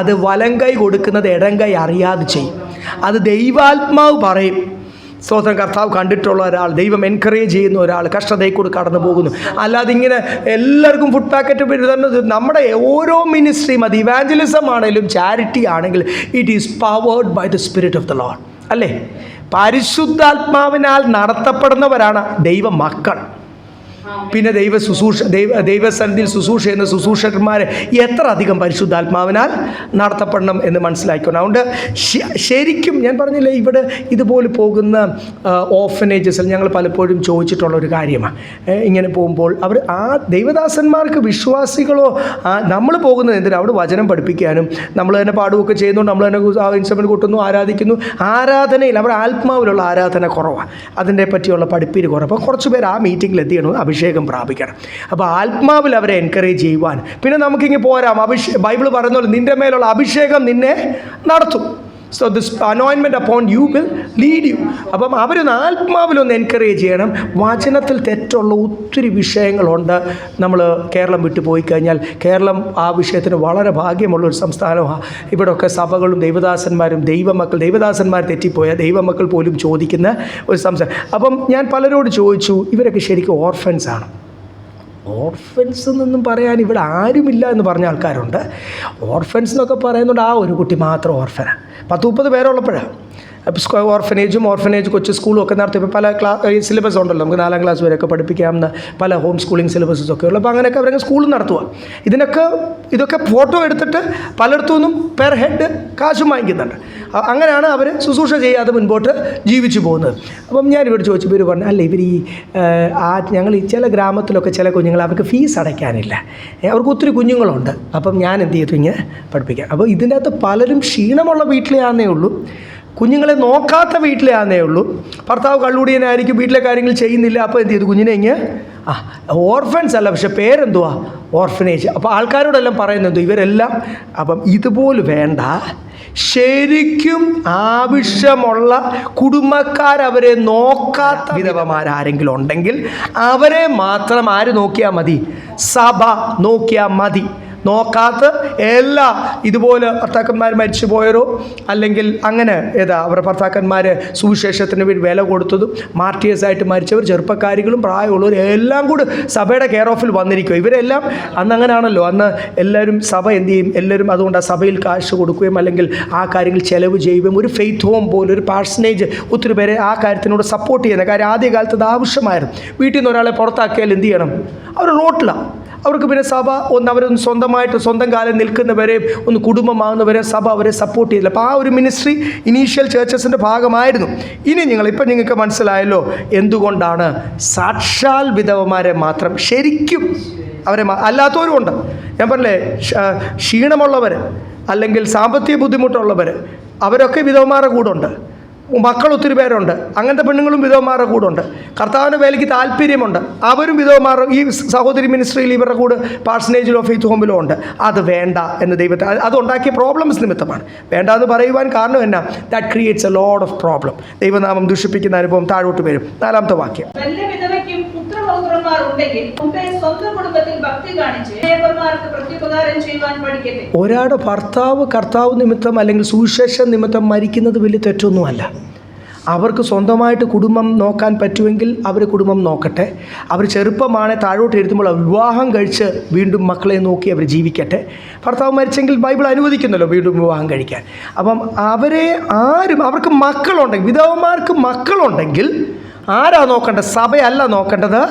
അത് വലങ്കൈ കൊടുക്കുന്നത് ഇടങ്കൈ അറിയാതെ ചെയ്യും. അത് ദൈവാത്മാവ് പറയും. സ്തോത്രം. കർത്താവ് കണ്ടിട്ടുള്ള ഒരാൾ, ദൈവം എൻകറേജ് ചെയ്യുന്ന ഒരാൾ കഷ്ടതയിൽ കൂടി കടന്നു പോകുന്നു. അല്ലാതെ ഇങ്ങനെ എല്ലാവർക്കും ഫുഡ് പാക്കറ്റ് വരുന്നത് നമ്മുടെ ഓരോ മിനിസ്ട്രിയും, അത് ഇവാഞ്ചലിസം ആണെങ്കിലും ചാരിറ്റി ആണെങ്കിലും, it is powered by the spirit of the lord. അല്ലേ? പരിശുദ്ധാത്മാവിനാൽ നടത്തപ്പെടുന്നവരാണ് ദൈവ മക്കൾ. പിന്നെ ദൈവസന്നിധിയിൽ ശുശ്രൂഷ ചെയ്യുന്ന ശുശ്രൂഷകന്മാരെ എത്ര അധികം പരിശുദ്ധാത്മാവിനാൽ നടത്തപ്പെടണം എന്ന് മനസ്സിലാക്കണം. അതുകൊണ്ട് ശരിക്കും ഞാൻ പറഞ്ഞില്ലേ, ഇവിടെ ഇതുപോലെ പോകുന്ന ഓർഫനേജസിൽ ഞങ്ങൾ പലപ്പോഴും ചോദിച്ചിട്ടുള്ള ഒരു കാര്യമാണ്. ഇങ്ങനെ പോകുമ്പോൾ അവർ ആ ദൈവദാസന്മാർക്ക്, വിശ്വാസികളോ, നമ്മൾ പോകുന്നത് എന്തിനാണ്, അവിടെ വചനം പഠിപ്പിക്കാനും നമ്മൾ തന്നെ പാടുകയൊക്കെ ചെയ്യുന്നുണ്ട്, നമ്മൾ തന്നെ ഇൻസ്ട്രുമെൻ്റ് കൂട്ടുന്നു, ആരാധിക്കുന്നു. ആരാധനയിൽ അവർ ആത്മാവിലുള്ള ആരാധന കുറവാണ്, അതിനെ പറ്റിയുള്ള പഠിപ്പീര് കുറവ്. അപ്പോൾ കുറച്ച് പേർ ആ മീറ്റിങ്ങിൽ എത്തിക്കണം, അഭിഷേകം പ്രാപിക്കണം. അപ്പോൾ ആത്മാവിൽ അവരെ എൻകറേജ് ചെയ്യുവാൻ. പിന്നെ നമുക്കിങ്ങനെ പോരാം, ബൈബിൾ പറയുന്ന പോലെ നിൻ്റെ മേലുള്ള അഭിഷേകം നിന്നെ നടത്തും. So this anointment upon you will lead you. അപ്പം അവരൊന്ന് ആത്മാവിലൊന്ന് എൻകറേജ് ചെയ്യണം. വചനത്തിൽ തെറ്റുള്ള ഒത്തിരി വിഷയങ്ങളുണ്ട്. നമ്മൾ കേരളം വിട്ടു പോയി കഴിഞ്ഞാൽ കേരളം ആ വിഷയത്തിന് വളരെ ഭാഗ്യമുള്ളൊരു സംസ്ഥാനമാണ്. ഇവിടെയൊക്കെ സഭകളും ദൈവദാസന്മാരും ദൈവദാസന്മാർ തെറ്റിപ്പോയ ദൈവമക്കൾ പോലും ചോദിക്കുന്ന ഒരു സംസ്ഥാനം. അപ്പം ഞാൻ പലരോട് ചോദിച്ചു, ഇവരൊക്കെ ശരിക്കും ഓർഫൻസാണ്. ഓർഫൻസ് എന്നൊന്നും പറയാൻ ഇവിടെ ആരുമില്ല എന്ന് പറഞ്ഞ ആൾക്കാരുണ്ട്. ഓർഫൻസ് എന്നൊക്കെ പറയുന്നുണ്ട്, ആ ഒരു കുട്ടി മാത്രം ഓർഫനാണ്. 10-30 പേരുള്ളപ്പോഴാണ് ഓർഫനേജ് കൊച്ചു സ്കൂളും ഒക്കെ നടത്തി. ഇപ്പോൾ പല സിലബസ് ഉണ്ടല്ലോ, നമുക്ക് 4ാം ക്ലാസ് വരെയൊക്കെ പഠിപ്പിക്കാവുന്ന പല ഹോം സ്കൂളിംഗ് സിലബസസ് ഒക്കെ ഉള്ളൂ. അപ്പോൾ അങ്ങനെയൊക്കെ അവരങ്ങ് സ്കൂളിൽ നടത്തുക. ഇതൊക്കെ ഫോട്ടോ എടുത്തിട്ട് പലയിടത്തു നിന്നും പെർ ഹെഡ് കാശും വാങ്ങിക്കുന്നുണ്ട്. അങ്ങനെയാണ് അവർ ശുശ്രൂഷ ചെയ്യാതെ മുൻപോട്ട് ജീവിച്ചു പോകുന്നത്. അപ്പം ഞാനിവിടെ ചോദിച്ചപ്പോൾ ഇവർ പറഞ്ഞു, അല്ല ഇവർ ഞങ്ങൾ ഈ ചില ഗ്രാമത്തിലൊക്കെ ചില കുഞ്ഞുങ്ങൾ അവർക്ക് ഫീസ് അടയ്ക്കാനില്ല, അവർക്ക് ഒത്തിരി കുഞ്ഞുങ്ങളുണ്ട്. അപ്പം ഞാൻ എന്ത് ചെയ്തു, ഇങ്ങനെ പഠിപ്പിക്കാം. അപ്പോൾ ഇതിൻ്റെ അകത്ത് പലരും ക്ഷീണമുള്ള വീട്ടിലെയാണെന്നേ ഉള്ളൂ, കുഞ്ഞുങ്ങളെ നോക്കാത്ത വീട്ടിലാന്നേ ഉള്ളൂ. ഭർത്താവ് കള്ളുടിയനായിരിക്കും, വീട്ടിലെ കാര്യങ്ങൾ ചെയ്യുന്നില്ല. അപ്പോൾ എന്ത് ചെയ്തു, കുഞ്ഞിനെ ഓർഫൻസ് അല്ല, പക്ഷെ പേരെന്തുവാ, ഓർഫനേജ്. അപ്പോൾ ആൾക്കാരോടെല്ലാം പറയുന്നത് ഇവരെല്ലാം. അപ്പം ഇതുപോലെ വേണ്ട, ശരിക്കും ആവശ്യമുള്ള കുടുംബക്കാരവരെ നോക്കാത്ത വിധവമാരാരെങ്കിലും ഉണ്ടെങ്കിൽ അവരെ മാത്രം ആര് നോക്കിയാൽ മതി, സഭ നോക്കിയാൽ മതി. നോക്കാത്ത എല്ലാ ഇതുപോലെ ഭർത്താക്കന്മാർ മരിച്ചു പോയവരോ അല്ലെങ്കിൽ അങ്ങനെ അവരുടെ ഭർത്താക്കന്മാർ സുവിശേഷത്തിന് വേണ്ടി വില കൊടുത്തതും മാർട്ടിയേഴ്സായിട്ട് മരിച്ചവർ, ചെറുപ്പക്കാരികളും പ്രായമുള്ളവരും എല്ലാം കൂടി സഭയുടെ കെയർ ഓഫിൽ വന്നിരിക്കും. ഇവരെല്ലാം അന്ന് അങ്ങനെയാണല്ലോ, അന്ന് എല്ലാവരും സഭ എന്ത് ചെയ്യും, എല്ലാവരും അതുകൊണ്ട് ആ സഭയിൽ കാശ് കൊടുക്കുകയും അല്ലെങ്കിൽ ആ കാര്യങ്ങൾ ചെലവ് ചെയ്യുകയും ഒരു ഫെയ്ത്ത് ഹോം പോലെ ഒരു പാഴ്സണേജ് ഒത്തിരി പേരെ ആ കാര്യത്തിനോട് സപ്പോർട്ട് ചെയ്യുന്ന കാര്യം ആദ്യകാലത്ത് അത് ആവശ്യമായിരുന്നു. വീട്ടിൽ നിന്ന് ഒരാളെ പുറത്താക്കിയാൽ എന്ത് ചെയ്യണം, അവർ റോട്ടിലാണ്. അവർക്ക് പിന്നെ സഭ അവരൊന്ന് സ്വന്തം കാലം നിൽക്കുന്നവരെ ഒന്ന് കുടുംബമാകുന്നവരെ സഭ അവരെ സപ്പോർട്ട് ചെയ്തില്ല. അപ്പോൾ ആ ഒരു മിനിസ്ട്രി ഇനീഷ്യൽ ചേർച്ചസിൻ്റെ ഭാഗമായിരുന്നു. ഇനി നിങ്ങൾക്ക് മനസ്സിലായല്ലോ എന്തുകൊണ്ടാണ് സാക്ഷാൽ വിധവമാരെ മാത്രം ശരിക്കും അവരെ അല്ലാത്തവരും ഉണ്ട്. ഞാൻ പറഞ്ഞില്ലേ, ക്ഷീണമുള്ളവർ അല്ലെങ്കിൽ സാമ്പത്തിക ബുദ്ധിമുട്ടുള്ളവർ അവരൊക്കെ വിധവമാരുടെ കൂടെ ഉണ്ട്. മക്കൾ ഒത്തിരി പേരുണ്ട്, അങ്ങനത്തെ പെണ്ണുങ്ങളും വിധവമാരുടെ കൂടെ ഉണ്ട്. കർത്താവിൻ്റെ വേലയ്ക്ക് താല്പര്യമുണ്ട്, അവരും വിധവമാരുടെ ഈ സഹോദരി മിനിസ്ട്രിയിൽ ഇവരുടെ കൂടെ പാഴ്സനേജിലോ ഫെയ്ത്ത് ഹോമിലോ ഉണ്ട്. അത് വേണ്ട എന്ന് ദൈവത്തെ അതുണ്ടാക്കിയ പ്രോബ്ലംസ് നിമിത്തമാണ്. വേണ്ട എന്ന് പറയുവാൻ കാരണം എന്നാ, that creates a lot of problem. ദൈവനാമം ദുഷിപ്പിക്കുന്ന അനുഭവം താഴോട്ട് വരും. 4ാമത്തെ വാക്യം, ഒരാളുടെ കർത്താവ് നിമിത്തം അല്ലെങ്കിൽ സുവിശേഷ നിമിത്തം മരിക്കുന്നത് വലിയ തെറ്റൊന്നുമല്ല. അവർക്ക് സ്വന്തമായിട്ട് കുടുംബം നോക്കാൻ പറ്റുമെങ്കിൽ അവർ കുടുംബം നോക്കട്ടെ. അവർ ചെറുപ്പമാണ്, താഴോട്ട് എഴുതുമ്പോൾ വിവാഹം കഴിച്ച് വീണ്ടും മക്കളെ നോക്കി അവർ ജീവിക്കട്ടെ. ഭർത്താവ് മരിച്ചെങ്കിൽ ബൈബിൾ അനുവദിക്കുന്നല്ലോ വീണ്ടും വിവാഹം കഴിക്കാൻ. അപ്പം അവർക്ക് മക്കളുണ്ടെങ്കിൽ, വിധവന്മാർക്ക് മക്കളുണ്ടെങ്കിൽ ആരാ നോക്കേണ്ടത്? സഭയല്ല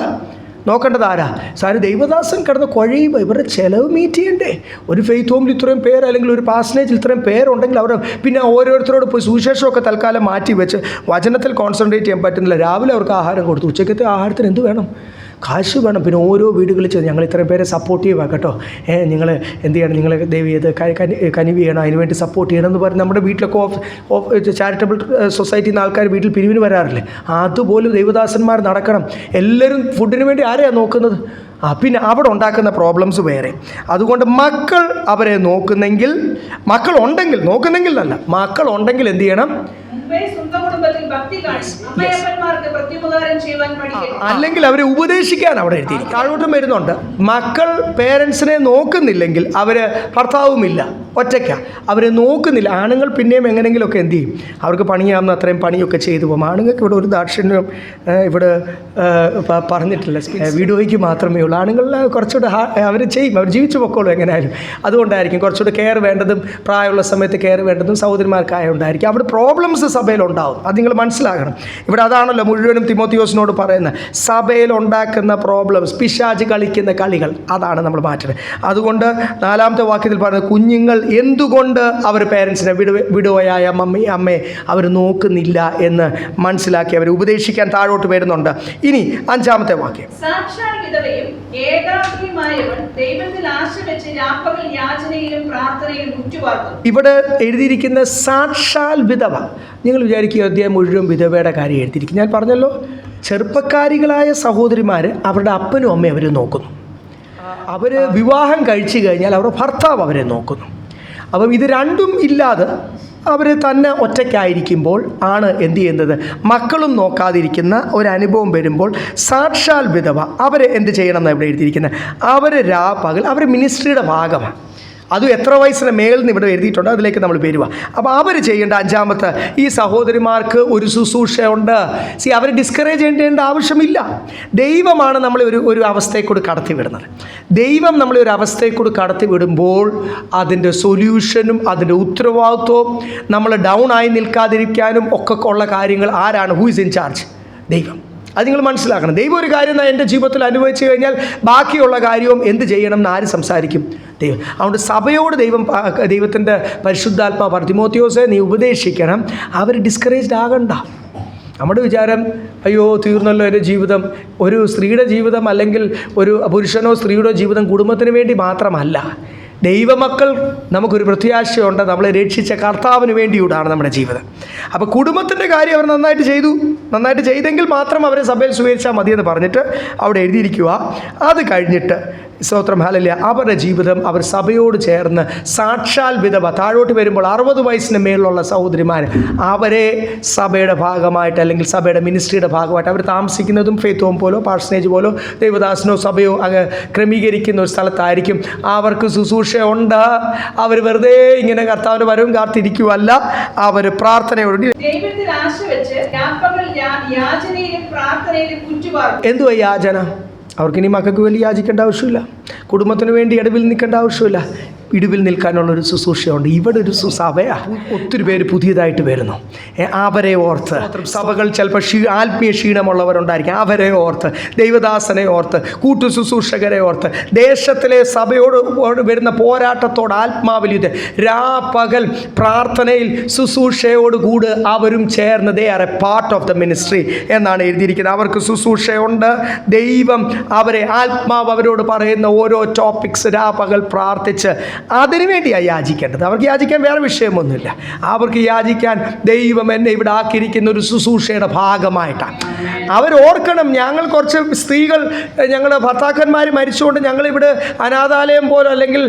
നോക്കേണ്ടത് ആരാ? സാറ് ദൈവദാസൻ കിടന്ന് കുഴയുമ്പോൾ ഇവരുടെ ചിലവ് മീറ്റ് ചെയ്യണ്ടേ? ഒരു ഫെയ്ത്ത് ഹോമിൽ ഇത്രയും പേര് അല്ലെങ്കിൽ ഒരു പാഴ്സനേജിൽ ഇത്രയും പേരുണ്ടെങ്കിൽ അവർ പിന്നെ ഓരോരുത്തരോട് പോയി സുവിശേഷമൊക്കെ തൽക്കാലം മാറ്റി വെച്ച് വചനത്തിൽ കോൺസെൻട്രേറ്റ് ചെയ്യാൻ പറ്റുന്നില്ല. രാവിലെ അവർക്ക് ആഹാരം കൊടുത്തു, ഉച്ചക്കത്തെ ആഹാരത്തിന് എന്ത് വേണം? കാശ് വേണം. പിന്നെ ഓരോ വീടുകളിൽ ചെന്ന് ഞങ്ങൾ ഇത്രയും പേരെ സപ്പോർട്ട് ചെയ്യുക കേട്ടോ, നിങ്ങൾ എന്ത് ചെയ്യണം, നിങ്ങൾ ദയവ് ചെയ്ത് കനിവ് ചെയ്യണം, അതിനുവേണ്ടി സപ്പോർട്ട് ചെയ്യണം എന്ന് പറഞ്ഞ് നമ്മുടെ വീട്ടിലൊക്കെ ചാരിറ്റബിൾ സൊസൈറ്റിയിൽ നിന്ന് ആൾക്കാർ വീട്ടിൽ പിരിവിന് വരാറില്ലേ? അതുപോലും ദൈവദാസന്മാർ നടക്കണം. എല്ലാവരും ഫുഡിന് വേണ്ടി ആരെയാണ് നോക്കുന്നത്? പിന്നെ അവിടെ ഉണ്ടാക്കുന്ന പ്രോബ്ലംസ് വേറെ. അതുകൊണ്ട് മക്കൾ അവരെ നോക്കുന്നെങ്കിൽ എന്ത് ചെയ്യണം? അല്ലെങ്കിൽ അവരെ ഉപദേശിക്കാൻ അവിടെ എഴുതിയിരിക്കും. താഴോട്ടും വരുന്നുണ്ട്, മക്കൾ പേരൻസിനെ നോക്കുന്നില്ലെങ്കിൽ അവര് ഭർത്താവുമില്ല, ഒറ്റയ്ക്ക അവരെ നോക്കുന്നില്ല. ആണുങ്ങൾ പിന്നെയും എങ്ങനെയെങ്കിലുമൊക്കെ എന്ത് ചെയ്യും, അവർക്ക് പണിയാവുന്ന അത്രയും പണിയൊക്കെ ചെയ്തു പോകും. ആണുങ്ങൾക്ക് ഇവിടെ ഒരു ദാക്ഷിണ്യം ഇവിടെ പറഞ്ഞിട്ടില്ല, വീഡിയോയ്ക്ക് മാത്രമേ ഉള്ളൂ. ആണുങ്ങൾ കുറച്ചുകൂടെ അവർ ചെയ്യും, അവർ ജീവിച്ചു പൊക്കോളൂ എങ്ങനെയായാലും. അതുകൊണ്ടായിരിക്കും കുറച്ചുകൂടെ കെയർ വേണ്ടതും, പ്രായമുള്ള സമയത്ത് കെയർ വേണ്ടതും സഹോദരിമാർക്കായുണ്ടായിരിക്കും. അവിടെ പ്രോബ്ലംസ് സഭയിലുണ്ടാവും, അത് നിങ്ങൾ മനസ്സിലാക്കണം. ഇവിടെ അതാണല്ലോ മുഴുവനും തിമോത്തിയോസിനോട് പറയുന്നത്. സഭയിലുണ്ടാക്കുന്ന പ്രോബ്ലംസ്, പിശാച് കളിക്കുന്ന കളികൾ, അതാണ് നമ്മൾ മാറ്റുന്നത്. അതുകൊണ്ട് 4ാമത്തെ വാക്യത്തിൽ പറയുന്നത്, കുഞ്ഞുങ്ങൾ എന്തുകൊണ്ട് അവർ പേരൻസിനെ വിടുവയായ അമ്മയെ അവർ നോക്കുന്നില്ല എന്ന് മനസ്സിലാക്കി അവരെ ഉപദേശിക്കാൻ താഴോട്ട് വരുന്നുണ്ട്. ഇനി 5ാമത്തെ വാക്യം, സാക്ഷാൽ വിധവയും ഏകാഗ്രമായവൻ ദൈവത്തിൽ ആശ വെച്ച് രാപ്പകൽ യാചനയിലും പ്രാർത്ഥനയിലും ഉറ്റുപാർക്കുന്നു. ഇവിടെ എഴുതിയിരിക്കുന്ന സാക്ഷാൽ വിധവ, നിങ്ങൾ വിചാരിക്കുക അധ്യായം മുഴുവൻ വിധവയുടെ കാര്യം എഴുതിയിരിക്കും. ഞാൻ പറഞ്ഞല്ലോ, ചെറുപ്പക്കാരികളായ സഹോദരിമാർ അവരുടെ അപ്പനും അമ്മയും അവരെ നോക്കുന്നു. അവർ വിവാഹം കഴിച്ചു കഴിഞ്ഞാൽ അവരുടെ ഭർത്താവ് അവരെ നോക്കുന്നു. അപ്പം ഇത് രണ്ടും ഇല്ലാതെ അവർ തന്നെ ഒറ്റയ്ക്കായിരിക്കുമ്പോൾ ആണ് എന്ത് ചെയ്യുന്നത്, മക്കളും നോക്കാതിരിക്കുന്ന ഒരനുഭവം വരുമ്പോൾ സാക്ഷാൽ വിധവ അവർ എന്ത് ചെയ്യണം എന്നാണ് ഇവിടെ എഴുതിയിരിക്കുന്നത്. അവർ പകൽ അവർ മിനിസ്ട്രിയുടെ ഭാഗമാണ്. അതും എത്ര വയസ്സിന് മേളിൽ നിന്ന് ഇവിടെ എഴുതിയിട്ടുണ്ട്, അതിലേക്ക് നമ്മൾ വരുക. അപ്പോൾ അവർ ചെയ്യേണ്ട അഞ്ചാമത്തെ, ഈ സഹോദരിമാർക്ക് ഒരു ശുശ്രൂഷയുണ്ട്. അവർ ഡിസ്കറേജ് ചെയ്യേണ്ട ആവശ്യമില്ല. ദൈവമാണ് നമ്മളെ ഒരു അവസ്ഥയെക്കൂടി കടത്തി വിടുന്നത്. ദൈവം നമ്മളെ ഒരു അവസ്ഥയെക്കൂടി കടത്തി വിടുമ്പോൾ അതിൻ്റെ സൊല്യൂഷനും അതിൻ്റെ ഉത്തരവാദിത്വവും നമ്മൾ ഡൗൺ ആയി നിൽക്കാതിരിക്കാനും ഒക്കെ ഉള്ള കാര്യങ്ങൾ ആരാണ്? Who is in charge? ദൈവം. അത് നിങ്ങൾ മനസ്സിലാക്കണം. ദൈവം ഒരു കാര്യം എൻ്റെ ജീവിതത്തിൽ അനുഭവിച്ചു കഴിഞ്ഞാൽ ബാക്കിയുള്ള കാര്യവും എന്ത് ചെയ്യണം എന്ന് ആര് സംസാരിക്കും? ദൈവം. അതുകൊണ്ട് സഭയോട് ദൈവത്തിൻ്റെ പരിശുദ്ധാത്മാ തിമോത്തിയോസേ നീ ഉപദേശിക്കണം, അവർ ഡിസ്കറേജ്ഡ് ആകണ്ട. നമ്മുടെ വിചാരം അയ്യോ തീർന്നല്ലോ എൻ്റെ ജീവിതം. ഒരു സ്ത്രീയുടെ ജീവിതം അല്ലെങ്കിൽ ഒരു പുരുഷനോ സ്ത്രീയുടെ ജീവിതം കുടുംബത്തിന് വേണ്ടി മാത്രമല്ല. ദൈവമക്കൾ നമുക്കൊരു പ്രത്യാശയുണ്ട്, നമ്മളെ രക്ഷിച്ച കർത്താവിന് വേണ്ടിയൂടാണ് നമ്മുടെ ജീവിതം. അപ്പോൾ കുടുംബത്തിൻ്റെ കാര്യം അവർ നന്നായിട്ട് ചെയ്തെങ്കിൽ മാത്രം അവരെ സഭയിൽ സ്വീകരിച്ചാൽ മതിയെന്ന് പറഞ്ഞിട്ട് അവിടെ എഴുതിയിരിക്കുക. അത് കഴിഞ്ഞിട്ട് സ്തോത്രം ഹല്ലേലൂയ, അവരുടെ ജീവിതം അവർ സഭയോട് ചേർന്ന് സാക്ഷാൽ വിധവ താഴോട്ട് വരുമ്പോൾ 60 വയസ്സിന് മേലുള്ള സഹോദരിമാർ അവരെ സഭയുടെ ഭാഗമായിട്ട് അല്ലെങ്കിൽ സഭയുടെ മിനിസ്ട്രിയുടെ ഭാഗമായിട്ട് അവർ താമസിക്കുന്നതും ഫെയ്ത്ത് ഹോം പോലോ പാഴ്സനേജ് പോലോ ദൈവദാസനോ സഭയോ അങ്ങ് ക്രമീകരിക്കുന്ന ഒരു സ്ഥലത്തായിരിക്കും. അവർക്ക് ശുശ്രൂഷയുണ്ട്. അവർ വെറുതെ ഇങ്ങനെ കർത്താവിൻ്റെ വരവും കാത്തിരിക്കുവല്ല, അവർ പ്രാർത്ഥനയോട് ദൈവത്തിൽ ആശ വെച്ച് രാപ്പകൽ യാചനയിലും പ്രാർത്ഥനയിലും കുറ്റുപാടും. എന്തുവാ യാചന? അവർക്കിനി മക്കൾക്ക് വേണ്ടി യാചിക്കേണ്ട ആവശ്യമില്ല, കുടുംബത്തിന് വേണ്ടി ഇടവിൽ നിൽക്കേണ്ട ആവശ്യമില്ല. ഇടിവിൽ നിൽക്കാനുള്ളൊരു ശുശ്രൂഷയുണ്ട്. ഇവിടെ ഒരു സഭയാണ്, ഒത്തിരി പേര് പുതിയതായിട്ട് വരുന്നു. അവരെ ഓർത്ത് സഭകൾ ചിലപ്പോൾ ആത്മീയ ക്ഷീണമുള്ളവരുണ്ടായിരിക്കും. അവരെ ഓർത്ത്, ദൈവദാസനെ ഓർത്ത്, കൂട്ടു ശുശ്രൂഷകരെ ഓർത്ത്, ദേശത്തിലെ സഭയോട് വരുന്ന പോരാട്ടത്തോട് ആത്മാവിൽ രാപ്പകൽ പ്രാർത്ഥനയിൽ ശുശ്രൂഷയോട് കൂട് അവരും ചേർന്ന് they are A part of the ministry എന്നാണ് എഴുതിയിരിക്കുന്നത്. അവർക്ക് ശുശ്രൂഷയുണ്ട്. ദൈവം അവരെ ആത്മാവ് അവരോട് പറയുന്ന ഓരോ ടോപ്പിക്സ് രാപ്പകൽ പ്രാർത്ഥിച്ച് അതിനു വേണ്ടിയാണ് യാചിക്കേണ്ടത്. അവർക്ക് യാചിക്കാൻ വേറെ വിഷയമൊന്നുമില്ല. അവർക്ക് യാചിക്കാൻ ദൈവം എന്നെ ഇവിടെ ആക്കിയിരിക്കുന്ന ഒരു ശുശ്രൂഷയുടെ ഭാഗമായിട്ടാണ്. അവർ ഓർക്കണം, ഞങ്ങൾ കുറച്ച് സ്ത്രീകൾ, ഞങ്ങളുടെ ഭർത്താക്കന്മാർ മരിച്ചുകൊണ്ട് ഞങ്ങളിവിടെ അനാഥാലയം പോലെ അല്ലെങ്കിൽ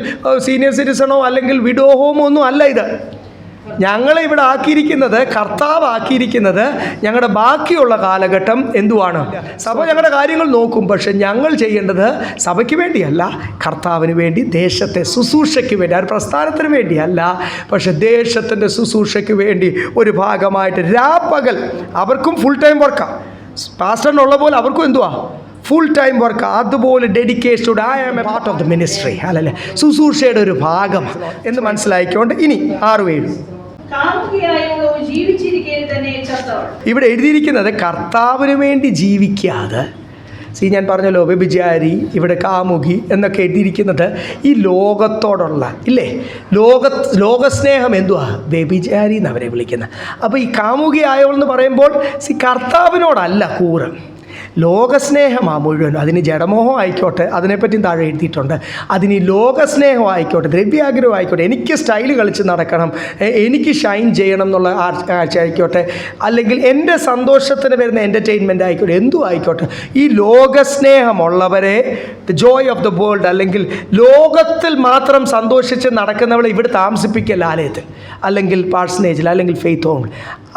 സീനിയർ സിറ്റിസണോ അല്ലെങ്കിൽ വിഡോ ഹോമോ ഒന്നും അല്ല. ഇത് ഞങ്ങളെ ഇവിടെ ആക്കിയിരിക്കുന്നത്, കർത്താവ് ആക്കിയിരിക്കുന്നത് ഞങ്ങളുടെ ബാക്കിയുള്ള കാലഘട്ടം എന്തുവാണ്? സഭ ഞങ്ങളുടെ കാര്യങ്ങൾ നോക്കും. പക്ഷെ ഞങ്ങൾ ചെയ്യേണ്ടത് സഭയ്ക്ക് വേണ്ടിയല്ല, കർത്താവിന് വേണ്ടി, ദേശത്തെ ശുശ്രൂഷയ്ക്ക് വേണ്ടി, ആ പ്രസ്ഥാനത്തിന് വേണ്ടിയല്ല, പക്ഷെ ദേശത്തിൻ്റെ ശുശ്രൂഷയ്ക്ക് വേണ്ടി ഒരു ഭാഗമായിട്ട് രാപ്പകൽ അവർക്കും ഫുൾ ടൈം വർക്കാണ്. പാസ്റ്ററിനുള്ള പോലെ അവർക്കും എന്തുവാ? Full time work. അതുപോലെ dedication. I am a part of the ministry. അല്ലല്ലേ, ശുശ്രൂഷയുടെ ഒരു ഭാഗം എന്ന് മനസ്സിലാക്കിക്കൊണ്ട് ഇനി 6-7 ഇവിടെ എഴുതിയിരിക്കുന്നത് കർത്താവിന് വേണ്ടി ജീവിക്കാതെ, ഞാൻ പറഞ്ഞല്ലോ വ്യഭിചാരി, ഇവിടെ കാമുകി എന്നൊക്കെ എഴുതിയിരിക്കുന്നത് ഈ ലോകത്തോടുള്ള ഇല്ലേ, ലോകസ്നേഹം എന്തുവാ? വ്യഭിചാരി എന്നവരെ വിളിക്കുന്നത്. അപ്പോൾ ഈ കാമുകി ആയോളെന്ന് പറയുമ്പോൾ കർത്താവിനോടല്ല കൂറ്, ലോകസ്നേഹമാണ് മുഴുവൻ. അതിന് ജഡമോഹം ആയിക്കോട്ടെ, അതിനെപ്പറ്റിയും താഴെ എഴുതിയിട്ടുണ്ട്. അതിന് ലോകസ്നേഹം ആയിക്കോട്ടെ, ദ്രവ്യാഗ്രഹം ആയിക്കോട്ടെ, എനിക്ക് സ്റ്റൈല് കളിച്ച് നടക്കണം, എനിക്ക് ഷൈൻ ചെയ്യണം എന്നുള്ള ആഴ്ച ആയിക്കോട്ടെ, അല്ലെങ്കിൽ എൻ്റെ സന്തോഷത്തിന് വരുന്ന എൻ്റർടൈൻമെൻ്റ് ആയിക്കോട്ടെ, എന്തും ആയിക്കോട്ടെ, ഈ ലോകസ്നേഹമുള്ളവരെ the joy of the world അല്ലെങ്കിൽ ലോകത്തിൽ മാത്രം സന്തോഷിച്ച് നടക്കുന്നവളെ ഇവിടെ താമസിപ്പിക്കൽ ആലയത്തിൽ അല്ലെങ്കിൽ പാഴ്സനേജിൽ അല്ലെങ്കിൽ ഫെയ്ത്ത് ഹോമിൽ.